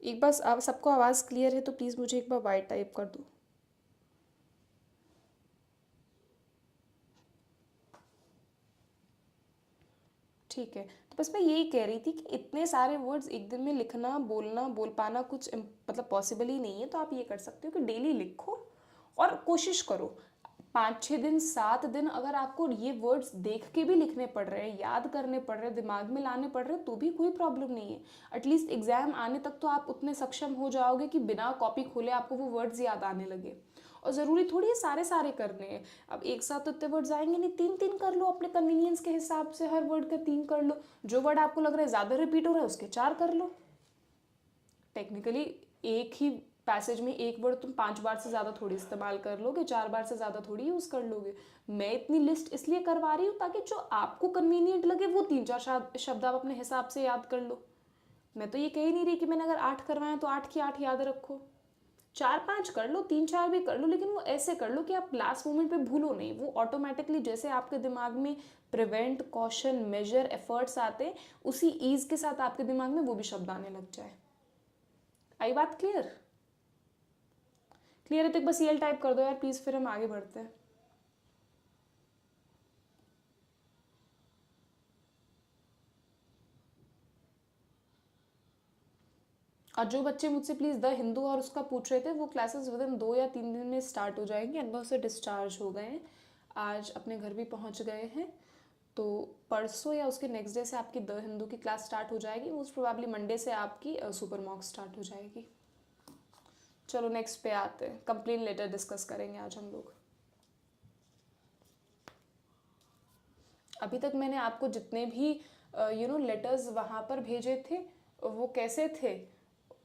एक बार आप सबको आवाज़ क्लियर है तो प्लीज़ मुझे एक बार वाइट टाइप कर दो। ठीक है, तो बस मैं यही कह रही थी कि इतने सारे वर्ड्स एक दिन में लिखना, बोलना, बोल पाना कुछ मतलब पॉसिबल ही नहीं है, तो आप ये कर सकते हो कि डेली लिखो और कोशिश करो 5-6 दिन 7 दिन, अगर आपको ये वर्ड्स देख के भी लिखने पड़ रहे हैं, याद करने पड़ रहे हैं, दिमाग में लाने पड़ रहे हैं, तो भी कोई प्रॉब्लम नहीं है। एटलीस्ट एग्जाम आने तक तो आप उतने सक्षम हो जाओगे कि बिना कॉपी खोले आपको वो वर्ड्स याद आने लगे। और ज़रूरी थोड़ी है सारे सारे करने हैं, अब एक साथ तो इतने वर्ड्स आएंगे नहीं, 3-3 कर लो अपने कन्वीनियंस के हिसाब से, हर वर्ड के 3 कर लो, जो वर्ड आपको लग रहा है ज़्यादा रिपीट हो रहा है उसके 4 कर लो। टेक्निकली एक ही पैसेज में एक वर्ड तुम 5 बार से ज़्यादा थोड़ी इस्तेमाल कर लोगे, 4 बार से ज़्यादा थोड़ी यूज़ कर लोगे। मैं इतनी लिस्ट इसलिए करवा रही हूँ ताकि जो आपको कन्वीनियंट लगे वो 3-4 शब्द आप अपने हिसाब से याद कर लो। मैं तो ये कह ही नहीं रही कि मैंने अगर 8 करवाए तो 8 की 8 याद रखो, 4-5 कर लो, 3-4 भी कर लो, लेकिन वो ऐसे कर लो कि आप लास्ट मोमेंट पे भूलो नहीं, वो ऑटोमेटिकली जैसे आपके दिमाग में प्रिवेंट, कॉशन, मेजर, एफर्ट्स आते, उसी ईज के साथ आपके दिमाग में वो भी शब्द आने लग जाए। आई बात क्लियर? क्लियर है तो एक बस ये टाइप कर दो यार प्लीज़, फिर हम आगे बढ़ते हैं। और जो बच्चे मुझसे प्लीज़ द हिंदू और उसका पूछ रहे थे, वो क्लासेस विद इन 2 या 3 दिन में स्टार्ट हो जाएंगी, अनुभव से डिस्चार्ज हो गए हैं, आज अपने घर भी पहुंच गए हैं, तो परसों या उसके नेक्स्ट डे से आपकी द हिंदू की क्लास स्टार्ट हो जाएगी, मोस्ट प्रोबेबली मंडे से आपकी सुपर मॉक स्टार्ट हो जाएगी। चलो नेक्स्ट पे आते हैं, कंप्लेन लेटर डिस्कस करेंगे आज हम लोग। अभी तक मैंने आपको जितने भी लेटर्स वहाँ पर भेजे थे, वो कैसे थे,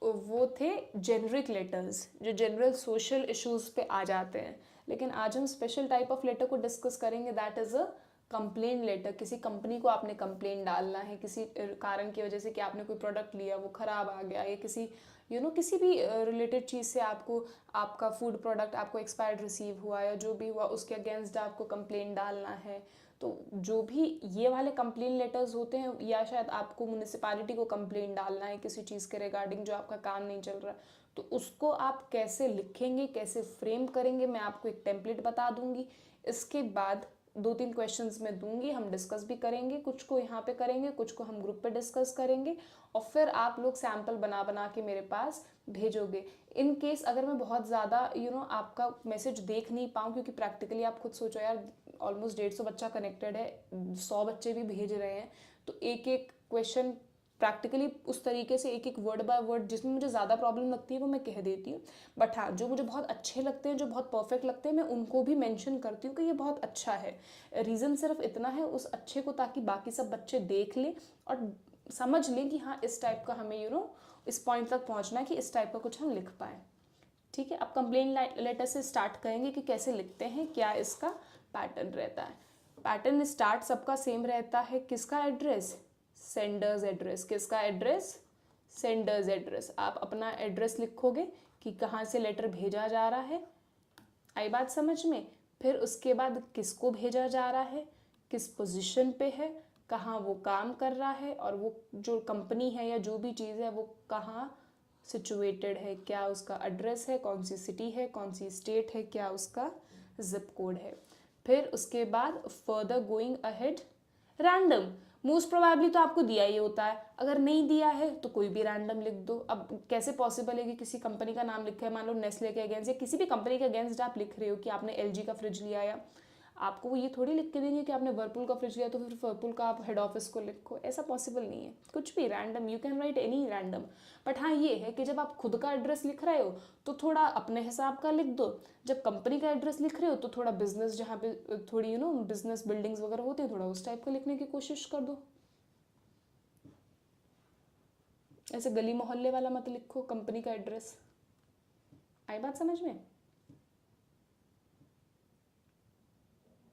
वो थे जेनरिक लेटर्स जो जनरल सोशल इश्यूज पे आ जाते हैं, लेकिन आज हम स्पेशल टाइप ऑफ लेटर को डिस्कस करेंगे, that is a complain letter. किसी कंपनी को आपने कंप्लेन डालना है किसी कारण की वजह से कि आपने कोई प्रोडक्ट लिया वो ख़राब आ गया, या किसी किसी भी रिलेटेड चीज़ से आपको, आपका फूड प्रोडक्ट आपको एक्सपायर्ड रिसीव हुआ या जो भी हुआ उसके अगेंस्ट आपको कंप्लेन डालना है। तो जो भी ये वाले कंप्लेन लेटर्स होते हैं, या शायद आपको म्यूनिसिपैलिटी को कंप्लेन डालना है किसी चीज़ के रिगार्डिंग जो आपका काम नहीं चल रहा, तो उसको आप कैसे लिखेंगे, कैसे फ्रेम करेंगे, मैं आपको एक टेम्पलेट बता दूंगी। इसके बाद 2-3 क्वेश्चंस मैं दूंगी, हम डिस्कस भी करेंगे, कुछ को यहाँ पे करेंगे, कुछ को हम ग्रुप पे डिस्कस करेंगे, और फिर आप लोग सैम्पल बना बना के मेरे पास भेजोगे। इन केस अगर मैं बहुत ज़्यादा आपका मैसेज देख नहीं पाऊँ, क्योंकि प्रैक्टिकली आप खुद सोचो यार, ऑलमोस्ट 150 बच्चा कनेक्टेड है, 100 बच्चे भी भेज रहे हैं, तो एक एक क्वेश्चन प्रैक्टिकली उस तरीके से एक एक वर्ड बाय वर्ड जिसमें मुझे ज़्यादा प्रॉब्लम लगती है वो मैं कह देती हूँ। बट हाँ, जो मुझे बहुत अच्छे लगते हैं, जो बहुत परफेक्ट लगते हैं, मैं उनको भी मेंशन करती हूँ कि ये बहुत अच्छा है। रीज़न सिर्फ इतना है उस अच्छे को, ताकि बाकी सब बच्चे देख लें और समझ लें कि हाँ इस टाइप का हमें इस पॉइंट तक पहुँचना है कि इस टाइप का कुछ हम लिख पाएँ। ठीक है, अब कंप्लेन लेटर से स्टार्ट करेंगे कि कैसे लिखते हैं, क्या इसका पैटर्न रहता है। पैटर्न स्टार्ट सबका सेम रहता है। किसका एड्रेस? Sender's address. किसका एड्रेस? Sender's address. आप अपना एड्रेस लिखोगे कि कहाँ से लेटर भेजा जा रहा है। आई बात समझ में? फिर उसके बाद किसको भेजा जा रहा है, किस पोजीशन पे है, कहाँ वो काम कर रहा है, और वो जो कंपनी है या जो भी चीज़ है वो कहाँ सिचुएटेड है, क्या उसका एड्रेस है, कौन सी सिटी है, कौन सी स्टेट है, क्या उसका जिप कोड है। फिर उसके बाद further going ahead, random most probably तो आपको दिया ही होता है, अगर नहीं दिया है तो कोई भी रैंडम लिख दो। अब कैसे पॉसिबल है कि किसी कंपनी का नाम लिखा है, मान लो नेस्ले के अगेंस्ट या किसी भी कंपनी के अगेंस्ट आप लिख रहे हो कि आपने एलजी का फ्रिज लिया, या आपको वो ये थोड़ी लिख के देंगे कि आपने वर्लपूल का फ्रिज लिया तो फिर वर्लपूल का आप हेड ऑफिस को लिखो, ऐसा पॉसिबल नहीं है। कुछ भी random, you can write any random. But हाँ ये है कि जब आप खुद का एड्रेस लिख रहे हो तो थोड़ा अपने हिसाब का लिख दो, जब कंपनी का एड्रेस लिख रहे हो तो थोड़ा बिजनेस जहाँ पे थोड़ी बिजनेस बिल्डिंग्स वगैरह होती है, थोड़ा उस टाइप का लिखने की कोशिश कर दो। ऐसे गली मोहल्ले वाला मत लिखो कंपनी का एड्रेस। आई बात समझ में?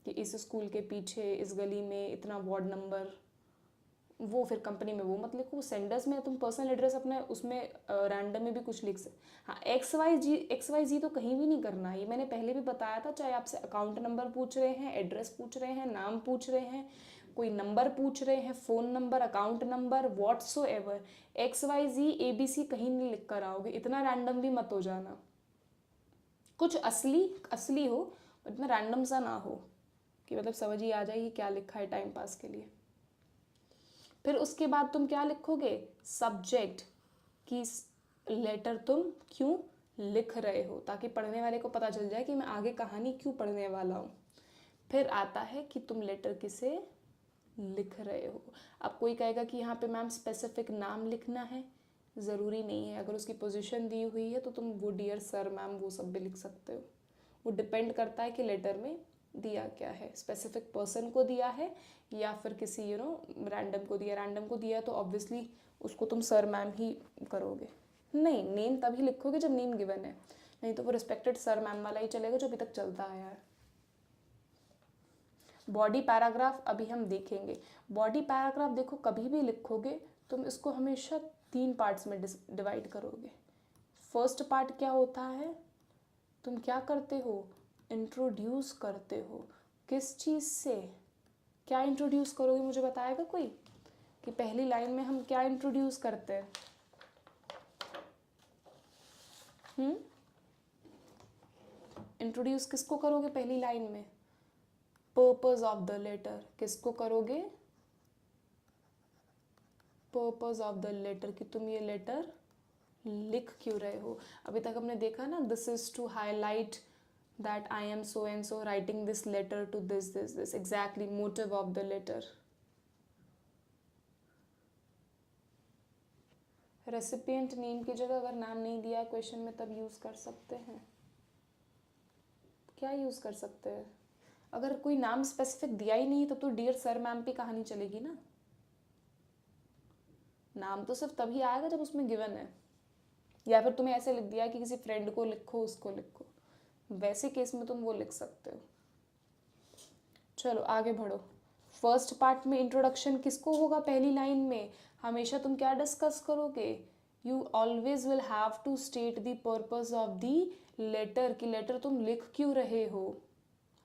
कि इस स्कूल के पीछे इस गली में इतना वार्ड नंबर, वो फिर कंपनी में वो मत लिखो। सेंडर्स में तुम पर्सनल एड्रेस अपने उसमें रैंडम में भी कुछ लिख सकते। हाँ, XYZ तो कहीं भी नहीं करना, ये मैंने पहले भी बताया था। चाहे आपसे अकाउंट नंबर पूछ रहे हैं, एड्रेस पूछ रहे हैं, नाम पूछ रहे हैं, कोई नंबर पूछ रहे हैं, phone number, account number, whatsoever, XYZ ABC कहीं नहीं लिख कर आओगे। इतना रैंडम भी मत हो जाना, कुछ असली हो, इतना रैंडम सा ना हो कि मतलब समझ ही आ जाए कि क्या लिखा है टाइम पास के लिए। फिर उसके बाद तुम क्या लिखोगे? सब्जेक्ट, कि लेटर तुम क्यों लिख रहे हो, ताकि पढ़ने वाले को पता चल जाए कि मैं आगे कहानी क्यों पढ़ने वाला हूँ। फिर आता है कि तुम लेटर किसे लिख रहे हो। अब कोई कहेगा कि यहाँ पे मैम स्पेसिफिक नाम लिखना है, ज़रूरी नहीं है। अगर उसकी पोजीशन दी हुई है तो तुम वो डियर सर मैम वो सब भी लिख सकते हो। वो डिपेंड करता है कि लेटर में दिया क्या है, स्पेसिफिक पर्सन को दिया है या फिर किसी रैंडम को दिया। रैंडम को दिया तो ऑब्वियसली उसको तुम सर मैम ही करोगे। नहीं, नेम तभी लिखोगे जब नेम गिवन है, नहीं तो वो रिस्पेक्टेड सर मैम वाला ही चलेगा जो अभी तक चलता आया है। बॉडी पैराग्राफ अभी हम देखेंगे। बॉडी पैराग्राफ देखो, कभी भी लिखोगे तुम इसको हमेशा 3 पार्ट्स में डिवाइड करोगे। फर्स्ट पार्ट क्या होता है, तुम क्या करते हो, इंट्रोड्यूस करते हो। किस चीज़ से क्या इंट्रोड्यूस करोगे, मुझे बताएगा कोई कि पहली लाइन में हम क्या इंट्रोड्यूस करते हैं? इंट्रोड्यूस किसको करोगे पहली लाइन में? Purpose of the letter. किसको करोगे? पर्पस ऑफ द लेटर, कि तुम ये लेटर लिख क्यों रहे हो। अभी तक हमने देखा ना, this is to highlight that I am so and so writing this letter to this exactly motive of the letter. Recipient name की जगह अगर नाम नहीं दिया क्वेश्चन में तब यूज़ कर सकते हैं। क्या यूज़ कर सकते हैं? अगर कोई नाम स्पेसिफिक दिया ही नहीं तब तो डियर सर मैम पे कहानी चलेगी ना। नाम तो सिर्फ तभी आएगा जब उसमें गिवन है, या फिर तुम्हें ऐसे लिख दिया कि किसी फ्रेंड को लिखो, उसको लिखो, वैसे केस में तुम वो लिख सकते हो। चलो आगे बढ़ो। फर्स्ट पार्ट में इंट्रोडक्शन किसको होगा पहली लाइन में? हमेशा तुम क्या डिस्कस करोगे? You always will have to state the purpose of the letter, कि लेटर तुम लिख क्यों रहे हो।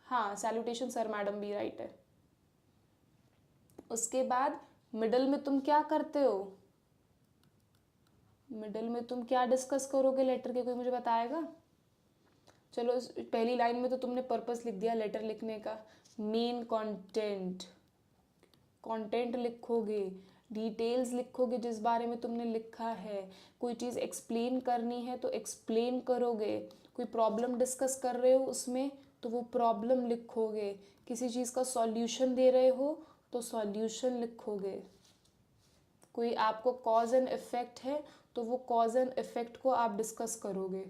हाँ, सैल्यूटेशन सर मैडम भी राइट है। उसके बाद मिडल में तुम क्या करते हो? मिडल में तुम क्या डिस्कस करोगे लेटर के, कोई मुझे बताएगा? चलो पहली लाइन में तो तुमने पर्पस लिख दिया लेटर लिखने का। मेन कंटेंट, कंटेंट लिखोगे, डिटेल्स लिखोगे जिस बारे में तुमने लिखा है। कोई चीज़ एक्सप्लेन करनी है तो एक्सप्लेन करोगे। कोई प्रॉब्लम डिस्कस कर रहे हो उसमें तो वो प्रॉब्लम लिखोगे। किसी चीज़ का सॉल्यूशन दे रहे हो तो सॉल्यूशन लिखोगे। कोई आपको कॉज एंड इफ़ेक्ट है तो वो कॉज एंड इफ़ेक्ट को आप डिस्कस करोगे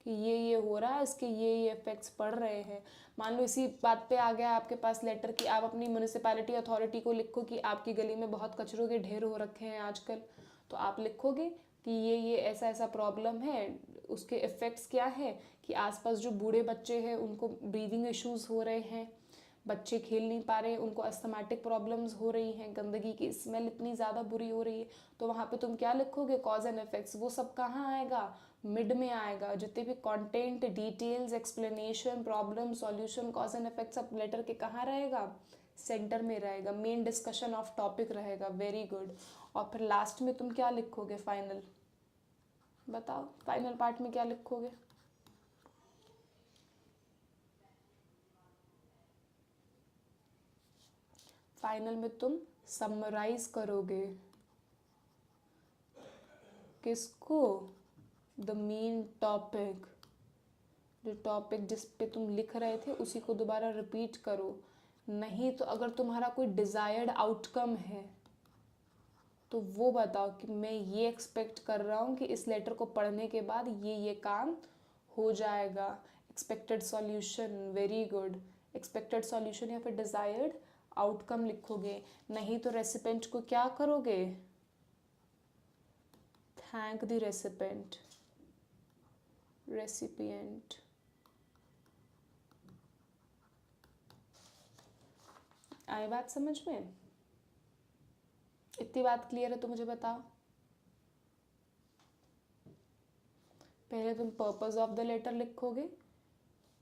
कि ये हो रहा है, इसके ये इफ़ेक्ट्स पड़ रहे हैं। मान लो इसी बात पे आ गया आपके पास लेटर कि आप अपनी म्यूनिसिपैलिटी अथॉरिटी को लिखो कि आपकी गली में बहुत कचरों के ढेर हो रखे हैं आजकल। तो आप लिखोगे कि ये ऐसा ऐसा प्रॉब्लम है, उसके इफ़ेक्ट्स क्या है कि आसपास जो बूढ़े बच्चे हैं उनको ब्रीदिंग इश्यूज़ हो रहे हैं, बच्चे खेल नहीं पा रहे हैं, उनको अस्थमाटिक प्रॉब्लम्स हो रही हैं, गंदगी की स्मेल इतनी ज़्यादा बुरी हो रही है। तो वहाँ पे तुम क्या लिखोगे? Cause and effects. वो सब कहाँ आएगा? मिड में आएगा। जितने भी content, details, explanation, problem, solution, cause and effect सब लेटर के कहाँ रहेगा? सेंटर में रहेगा। मेन डिस्कशन ऑफ टॉपिक रहेगा। Very good. और फिर लास्ट में तुम क्या लिखोगे? फाइनल बताओ, फाइनल पार्ट में क्या लिखोगे? फाइनल में तुम समराइज करोगे किसको? The main topic. जो टॉपिक जिस पे तुम लिख रहे थे उसी को दोबारा रिपीट करो। नहीं तो अगर तुम्हारा कोई डिज़ायर्ड आउटकम है तो वो बताओ कि मैं ये एक्सपेक्ट कर रहा हूँ कि इस लेटर को पढ़ने के बाद ये काम हो जाएगा। Expected solution. Very good. Expected solution या फिर डिज़ायर्ड आउटकम लिखोगे। नहीं तो रेसिपेंट को क्या करोगे? Thank the recipient, recipient. आई बात समझ में? इतनी बात क्लियर है तो मुझे बताओ। पहले तुम पर्पस ऑफ द लेटर लिखोगे,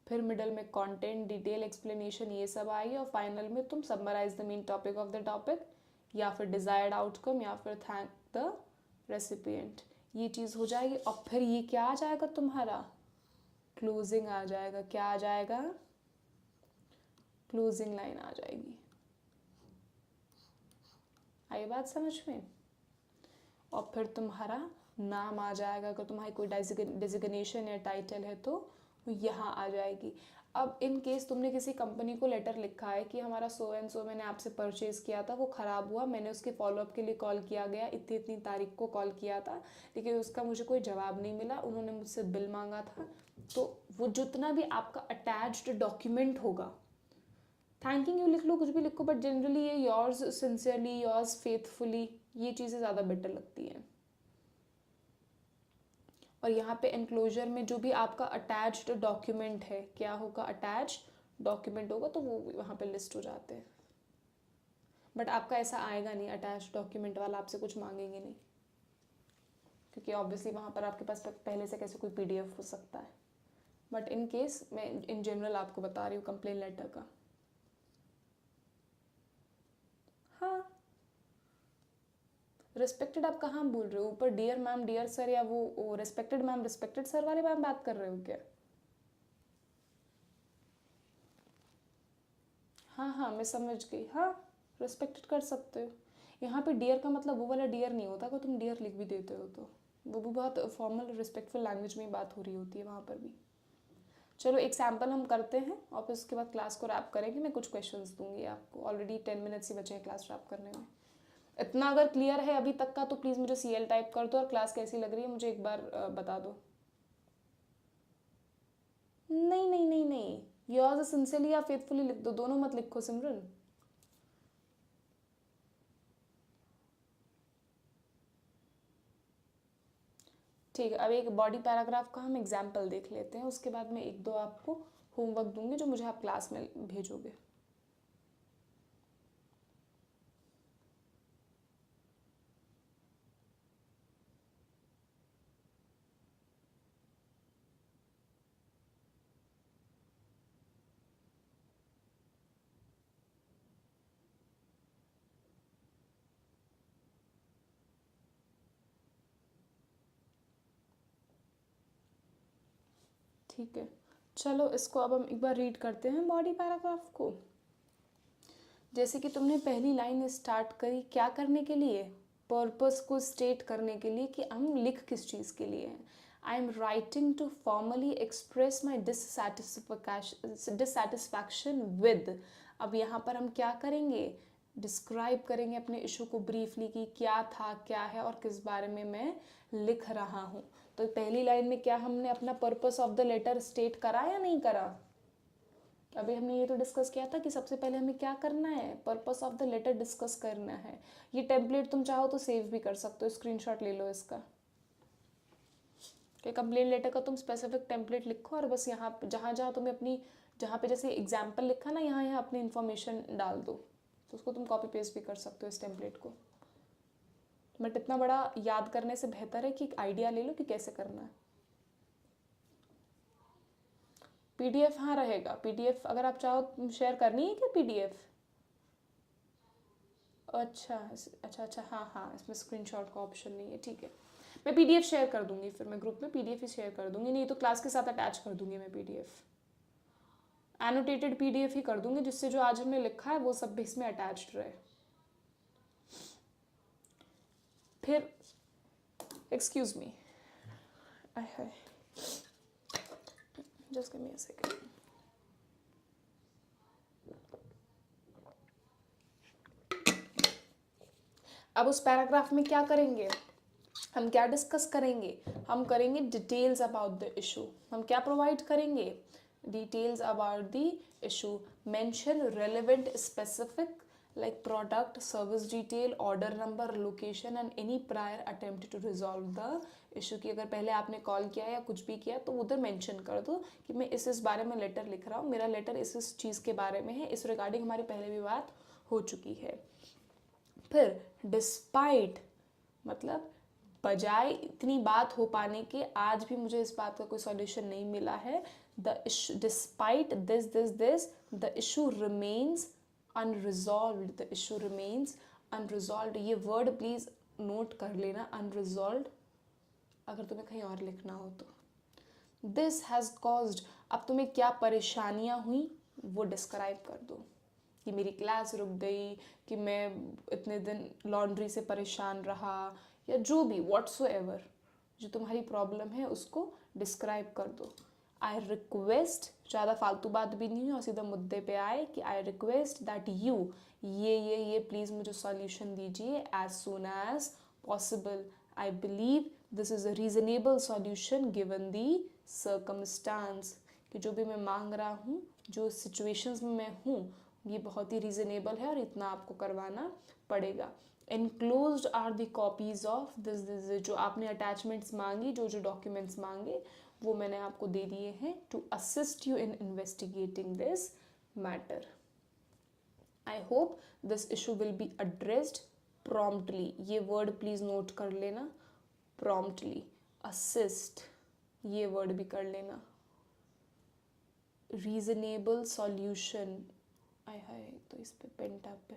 फिर मिडल में कंटेंट, डिटेल, एक्सप्लेनेशन ये सब आएगी, और फाइनल में तुम summarise the main topic of the topic या फिर डिजायर्ड आउटकम या फिर थैंक द रेसिपिएंट। ये चीज़ हो जाएगी और फिर ये क्या आ जाएगा तुम्हारा? क्लोजिंग आ जाएगा। क्या आ जाएगा? क्लोजिंग लाइन आ जाएगी। आई बात समझ में? और फिर तुम्हारा नाम आ जाएगा। अगर तुम्हारी कोई डेजिग्नेशन या टाइटल है तो वो यहाँ आ जाएगी। अब इन केस तुमने किसी कंपनी को लेटर लिखा है कि हमारा सो एंड सो मैंने आपसे परचेज़ किया था, वो ख़राब हुआ, मैंने उसके फॉलोअप के लिए कॉल किया गया, इतनी इतनी तारीख को कॉल किया था, लेकिन उसका मुझे कोई जवाब नहीं मिला, उन्होंने मुझसे बिल मांगा था। तो वो जितना भी आपका अटैच्ड डॉक्यूमेंट होगा, थैंकिंग यू लिख लो, कुछ भी लिखो, बट जनरली ये योर्स सिंसियरली, योर्स फेथफुली, ये चीज़ें ज़्यादा बेटर लगती हैं। और यहाँ पे एनक्लोजर में जो भी आपका अटैच्ड डॉक्यूमेंट है, क्या होगा? अटैच्ड डॉक्यूमेंट होगा, तो वो वहाँ पे लिस्ट हो जाते हैं। बट आपका ऐसा आएगा नहीं, अटैच्ड डॉक्यूमेंट वाला आपसे कुछ मांगेंगे नहीं, क्योंकि ऑब्वियसली वहाँ पर आपके पास पहले से कैसे कोई पीडीएफ हो सकता है। बट इन केस मैं इन जनरल आपको बता रही हूँ कंप्लेन लेटर का। हाँ, रिस्पेक्टेड आप कहाँ बोल रहे हो? ऊपर डियर मैम, डियर सर, या वो रिस्पेक्टेड मैम, रिस्पेक्टेड सर वाले मैम बात कर रहे हो क्या? हाँ हाँ, मैं समझ गई। हाँ, रिस्पेक्टेड कर सकते हो। यहाँ पे डियर का मतलब वो वाला डियर नहीं होता, अगर तुम डियर लिख भी देते हो तो वो भी बहुत फॉर्मल रिस्पेक्टफुल लैंग्वेज में ही बात हो रही होती है वहाँ पर भी। चलो एक सैम्पल हम करते हैं और फिर उसके बाद क्लास को रैप करेंगे। मैं कुछ क्वेश्चंस दूंगी आपको। ऑलरेडी 10 मिनट्स ही बचे हैं क्लास रैप करने में। इतना अगर क्लियर है अभी तक का तो प्लीज़ मुझे CL टाइप कर दो, और क्लास कैसी लग रही है मुझे एक बार बता दो। नहीं नहीं नहीं नहीं, योर्स सिंसियरली या फेथफुली लिख दो, दोनों मत लिखो सिमरन। ठीक है, अब एक बॉडी पैराग्राफ का हम एग्जाम्पल देख लेते हैं, उसके बाद मैं एक दो आपको होमवर्क दूंगी जो मुझे आप क्लास में भेजोगे। ठीक है, चलो इसको अब हम एक बार रीड करते हैं बॉडी पैराग्राफ को। जैसे कि तुमने पहली लाइन स्टार्ट करी क्या करने के लिए? पर्पस को स्टेट करने के लिए कि हम लिख किस चीज़ के लिए हैं। I am writing to formally express my dissatisfaction with. अब यहाँ पर हम क्या करेंगे, डिस्क्राइब करेंगे अपने इशू को ब्रीफली कि क्या था, क्या है और किस बारे में मैं लिख रहा हूँ। तो पहली लाइन में क्या हमने अपना purpose of the letter state करा या नहीं करा? अभी हमने ये तो डिस्कस किया था कि सबसे पहले हमें क्या करना है, purpose of the letter discuss करना है। ये टेम्पलेट तुम चाहो तो सेव भी कर सकते हो, स्क्रीनशॉट ले लो इसका कि कंप्लेंट लेटर का तुम स्पेसिफिक टेम्पलेट लिखो और बस यहाँ जहाँ जहाँ तुम्हें अपनी, जहाँ पे जैसे एग्जाम्पल लिखा ना, यहाँ यहाँ अपनी इन्फॉर्मेशन डाल दो, तो उसको तुम कॉपी पेस्ट भी कर सकते हो इस टेम्पलेट को। बट इतना बड़ा याद करने से बेहतर है कि एक आइडिया ले लो कि कैसे करना है। पीडीएफ हाँ रहेगा, पीडीएफ अगर आप चाहो शेयर करनी है क्या पीडीएफ? अच्छा अच्छा अच्छा, हाँ हाँ, इसमें स्क्रीनशॉट का ऑप्शन नहीं है, ठीक है। मैं पीडीएफ शेयर कर दूंगी, फिर मैं ग्रुप में पीडीएफ ही शेयर कर दूंगी, नहीं तो क्लास के साथ अटैच कर दूंगी मैं पीडीएफ, एनोटेटेड पीडीएफ ही कर दूंगी, जिससे जो आज हमने लिखा है वो सब भी इसमें अटैच्ड रहे। फिर excuse me, just give me a second. अब उस पैराग्राफ में क्या करेंगे, हम क्या डिस्कस करेंगे, हम करेंगे डिटेल्स अबाउट द इशू। हम क्या प्रोवाइड करेंगे, details about the issue, mention relevant specific like product, service detail, order number, location and any prior attempt to resolve the issue. की अगर पहले आपने कॉल किया या कुछ भी किया तो उधर मेंशन कर दो कि मैं इस बारे में लेटर लिख रहा हूँ, मेरा लेटर इस चीज़ के बारे में है, इस रिगार्डिंग हमारी पहले भी बात हो चुकी है। फिर डिस्पाइट मतलब बजाय इतनी बात हो पाने के आज भी मुझे इस बात का कोई सॉल्यूशन नहीं मिला है, the issue despite this the issue remains unresolved, the issue remains unresolved. ये वर्ड प्लीज नोट कर लेना, अनरिजॉल्व्ड, अगर तुम्हें कहीं और लिखना हो तो। दिस हैज़ कॉज्ड, अब तुम्हें क्या परेशानियां हुई वो डिस्क्राइब कर दो, कि मेरी क्लास रुक गई, कि मैं इतने दिन लॉन्ड्री से परेशान रहा, या जो भी व्हाट्सोएवर जो तुम्हारी प्रॉब्लम है उसको डिस्क्राइब कर दो। आई रिक्वेस्ट, ज़्यादा फालतू बात भी नहीं है और सीधा मुद्दे पे आए कि आई रिक्वेस्ट दैट यू ये प्लीज़ मुझे सॉल्यूशन दीजिए as soon as possible. I believe this is a reasonable solution given the circumstance, कि जो भी मैं मांग रहा हूँ, जो सिचुएशंस में मैं हूँ, ये बहुत ही रीजनेबल है और इतना आपको करवाना पड़ेगा। Enclosed are the copies of this, जो आपने अटैचमेंट्स मांगी, जो डॉक्यूमेंट्स मांगे वो मैंने आपको दे दिए हैं to assist you in investigating this matter. I hope this issue will be addressed promptly, ये वर्ड प्लीज नोट कर लेना, प्रॉम्प्टली, असिस्ट ये वर्ड भी कर लेना, रीजनेबल सॉल्यूशन, आय हाय तो इस पे पेन टैप पे,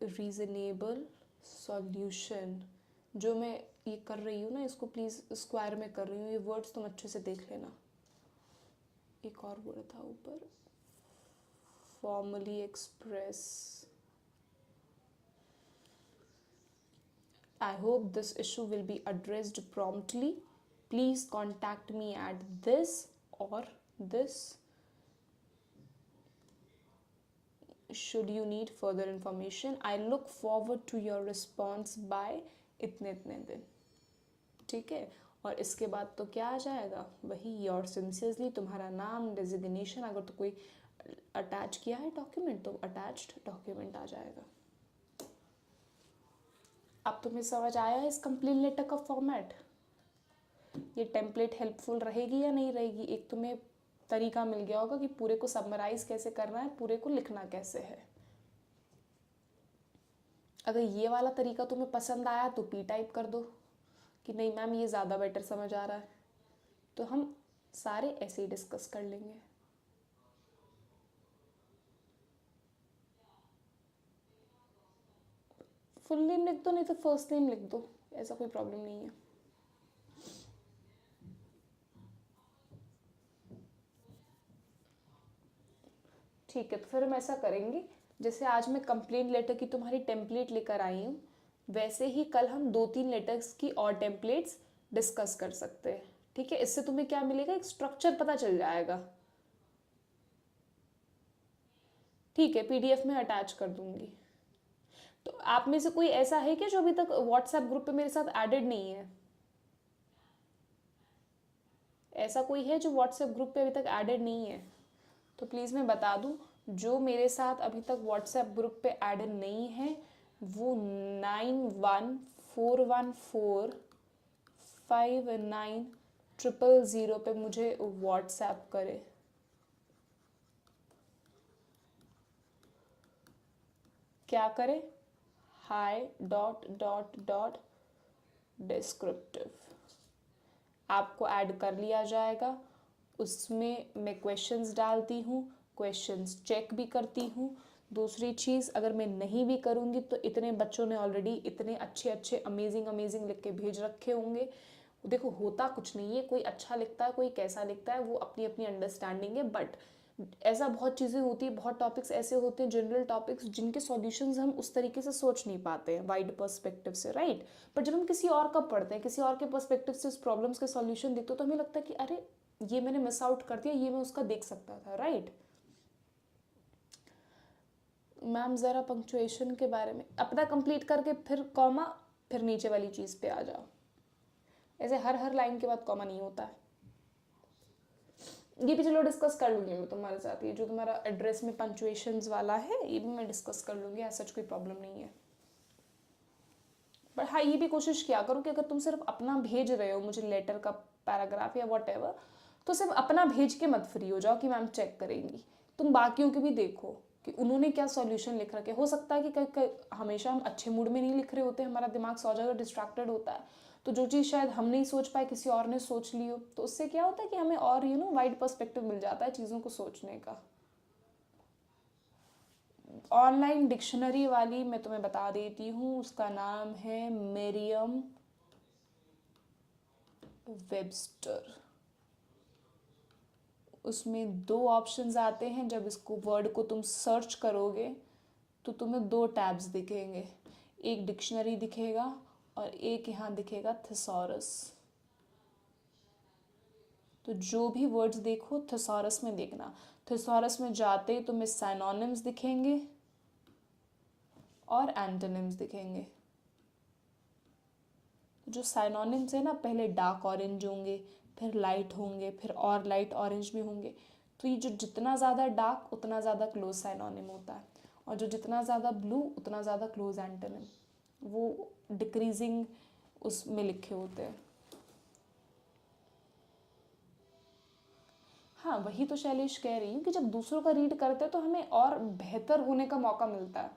रीजनेबल सॉल्यूशन, जो मैं ये कर रही हूँ ना इसको प्लीज़ स्क्वायर में कर रही हूँ, ये वर्ड्स तुम अच्छे से देख लेना। एक और वर्ड था ऊपर, formally express. I hope this issue will be addressed promptly, please contact me at this और this should you need further information. I look forward to your response by इतने दिन, ठीक है। और इसके बाद तो क्या आ जाएगा, वही योर सिंसियरली, तुम्हारा नाम, डेजिग्नेशन, अगर तो कोई अटैच किया है डॉक्यूमेंट तो अटैच्ड डॉक्यूमेंट आ जाएगा। अब तुम्हें समझ आया इस कंप्लेंट लेटर का फॉर्मेट, ये टेम्पलेट हेल्पफुल रहेगी या नहीं रहेगी? एक तुम्हें तरीका मिल गया होगा कि पूरे को समराइज कैसे करना है, पूरे को लिखना कैसे है। अगर ये वाला तरीका तुम्हें पसंद आया तो पी टाइप कर दो कि नहीं मैम ये ज़्यादा बेटर समझ आ रहा है, तो हम सारे ऐसे ही डिस्कस कर लेंगे। फुल नेम लिख दो, नहीं तो फर्स्ट नेम लिख दो, ऐसा कोई प्रॉब्लम नहीं है। ठीक है, तो फिर हम ऐसा करेंगे, जैसे आज मैं कंप्लेंट लेटर की तुम्हारी टेम्पलेट लेकर आई हूँ, वैसे ही कल हम 2-3 लेटर्स की और टेम्पलेट्स डिस्कस कर सकते हैं। ठीक है, इससे तुम्हें क्या मिलेगा, एक स्ट्रक्चर पता चल जाएगा। ठीक है, पीडीएफ में अटैच कर दूंगी। तो आप में से कोई ऐसा है कि जो अभी तक व्हाट्सएप ग्रुप पे मेरे साथ एडेड नहीं है? ऐसा कोई है जो व्हाट्सएप ग्रुप पे अभी तक एडेड नहीं है? तो प्लीज़ मैं बता दूं, जो मेरे साथ अभी तक व्हाट्सएप ग्रुप पे एडेड नहीं है वो 9141459000 पे मुझे व्हाट्सएप करे। क्या करे? High dot dot dot descriptive, आपको ऐड कर लिया जाएगा। उसमें मैं क्वेश्चंस डालती हूँ, क्वेश्चंस चेक भी करती हूँ। दूसरी चीज़, अगर मैं नहीं भी करूँगी तो इतने बच्चों ने ऑलरेडी इतने अच्छे अच्छे अमेजिंग अमेजिंग लिख के भेज रखे होंगे। देखो, होता कुछ नहीं है, कोई अच्छा लिखता है, कोई कैसा लिखता है, वो अपनी अपनी अंडरस्टैंडिंग है। बट ऐसा बहुत चीज़ें होती है, बहुत टॉपिक्स ऐसे होते हैं, जनरल टॉपिक्स, जिनके सॉल्यूशंस हम उस तरीके से सोच नहीं पाते हैं वाइड पर्सपेक्टिव से, राइट। पर जब हम किसी और का पढ़ते हैं, किसी और के पर्सपेक्टिव से उस प्रॉब्लम्स के सॉल्यूशन देखते हो, तो हमें लगता है कि अरे ये मैंने मिस आउट कर दिया, ये मैं उसका देख सकता था, राइट। मैम ज़रा पंक्चुएशन के बारे में अपना कंप्लीट करके फिर कॉमा, फिर नीचे वाली चीज़ पे आ जाओ। ऐसे हर हर लाइन के बाद कॉमा नहीं होता है। ये भी चलो डिस्कस कर लूँगी मैं तुम्हारे साथ, ये जो तुम्हारा एड्रेस में पंक्चुएशंस वाला है ये भी मैं डिस्कस कर लूँगी, ऐसा कोई प्रॉब्लम नहीं है। बट हाँ, ये भी कोशिश किया करो कि अगर तुम सिर्फ अपना भेज रहे हो मुझे लेटर का पैराग्राफ या वॉट एवर, तो सिर्फ अपना भेज के मत फ्री हो जाओ कि मैम चेक करेंगी। तुम बाकियों के भी देखो कि उन्होंने क्या सॉल्यूशन लिख रखे। हो सकता है कि हमेशा हम अच्छे मूड में नहीं लिख रहे होते, हमारा दिमाग 100 जगह डिस्ट्रैक्टेड होता है, तो जो चीज़ शायद हम नहीं सोच पाए किसी और ने सोच ली हो, तो उससे क्या होता है कि हमें और वाइड पर्सपेक्टिव मिल जाता है चीज़ों को सोचने का। ऑनलाइन डिक्शनरी वाली मैं तुम्हें बता देती हूँ, उसका नाम है मेरियम वेबस्टर। उसमें 2 ऑप्शंस आते हैं, जब इसको वर्ड को तुम सर्च करोगे तो तुम्हें 2 टैब्स दिखेंगे, एक डिक्शनरी दिखेगा और एक यहाँ दिखेगा थिसॉरस। तो जो भी वर्ड्स देखो थिसॉरस में देखना। थिसॉरस में जाते ही तुम्हें साइनोनिम्स दिखेंगे और एंटोनिम्स दिखेंगे। जो साइनोनिम्स है ना, पहले डार्क ऑरेंज होंगे, फिर लाइट होंगे, फिर और लाइट ऑरेंज भी होंगे। तो ये जो जितना ज़्यादा डार्क उतना ज़्यादा क्लोज साइनोनिम होता है, और जो जितना ज़्यादा ब्लू उतना ज़्यादा क्लोज एंटोनिम। वो डिक्रीजिंग उसमें लिखे होते हैं। हाँ, वही तो शैलेश कह रही हूँ कि जब दूसरों का रीड करते हैं तो हमें और बेहतर होने का मौका मिलता है।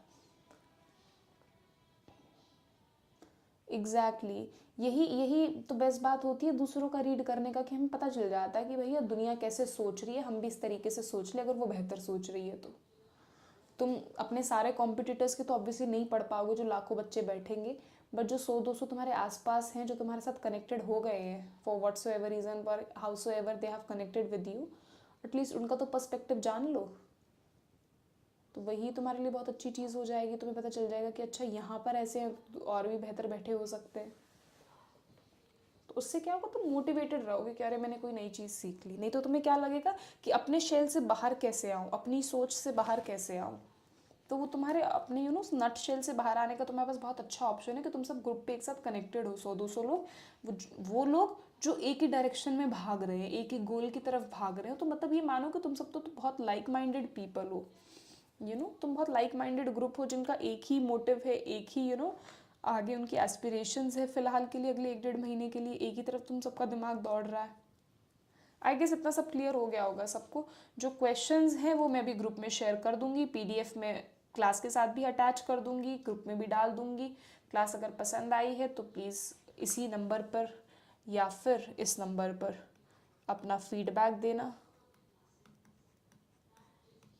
एग्जैक्टली यही यही तो बेस्ट बात होती है दूसरों का रीड करने का, कि हमें पता चल जाता है कि भैया दुनिया कैसे सोच रही है, हम भी इस तरीके से सोच ले अगर वो बेहतर सोच रही है तो। तुम अपने सारे कॉम्पिटिटर्स के तो ऑब्वियसली नहीं पढ़ पाओगे जो लाखों बच्चे बैठेंगे, बट जो 100-200 तुम्हारे आसपास हैं, जो तुम्हारे साथ कनेक्टेड हो गए हैं for whatsoever reason, for howsoever they have connected with you, at least उनका तो पर्सपेक्टिव जान लो। तो वही तुम्हारे लिए बहुत अच्छी चीज़ हो जाएगी, तुम्हें पता चल जाएगा कि अच्छा यहाँ पर ऐसे और भी बेहतर बैठे हो सकते हैं। तो उससे क्या होगा, तुम मोटिवेटेड रहोगे कि अरे मैंने कोई नई चीज़ सीख ली। नहीं तो तुम्हें क्या लगेगा कि अपने शेल से बाहर कैसे आऊँ, अपनी सोच से बाहर कैसे आऊँ। तो वो तुम्हारे अपने नट शेल से बाहर आने का तुम्हारे पास बहुत अच्छा ऑप्शन है कि तुम सब ग्रुप पे एक साथ कनेक्टेड हो, 100-200 लोग, वो लोग जो एक ही डायरेक्शन में भाग रहे हैं, एक ही गोल की तरफ भाग रहे हो। तो मतलब ये मानो कि तुम सब तो बहुत लाइक माइंडेड पीपल हो, तुम बहुत लाइक माइंडेड ग्रुप हो जिनका एक ही मोटिव है, एक ही आगे उनकी एस्पिरेशंस है फिलहाल के लिए, अगले 1-1.5 महीने के लिए एक ही तरफ तुम सबका दिमाग दौड़ रहा है। आई गेस इतना सब क्लियर हो गया होगा सबको। जो क्वेश्चंस हैं वो मैं भी ग्रुप में शेयर कर दूंगी, पीडीएफ में क्लास के साथ भी अटैच कर दूंगी, ग्रुप में भी डाल दूंगी। क्लास अगर पसंद आई है तो प्लीज़ इसी नंबर पर या फिर इस नंबर पर अपना फीडबैक देना।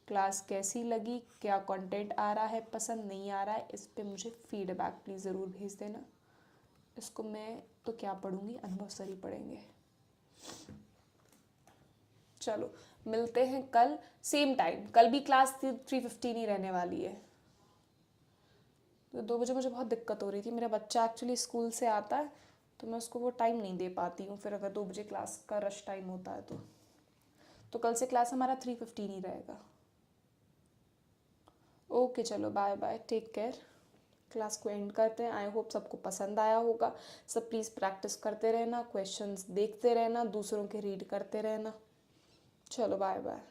क्लास कैसी लगी, क्या कंटेंट आ रहा है, पसंद नहीं आ रहा है, इस पे मुझे फीडबैक प्लीज़ ज़रूर भेज देना। इसको मैं तो क्या पढ़ूंगी, अनुभव सर ही पढ़ेंगे। चलो मिलते हैं कल सेम टाइम। कल भी क्लास 3:15 ही रहने वाली है। तो 2 बजे मुझे बहुत दिक्कत हो रही थी, मेरा बच्चा एक्चुअली स्कूल से आता है तो मैं उसको वो टाइम नहीं दे पाती हूँ, फिर अगर 2 बजे क्लास का रश टाइम होता है तो कल से क्लास हमारा 3:15 ही रहेगा। ओके चलो, bye bye, take care. Class को एंड करते हैं। आई होप सबको पसंद आया होगा। सब प्लीज़ प्रैक्टिस करते रहना, क्वेश्चंस देखते रहना, दूसरों के रीड करते रहना। चलो बाय बाय।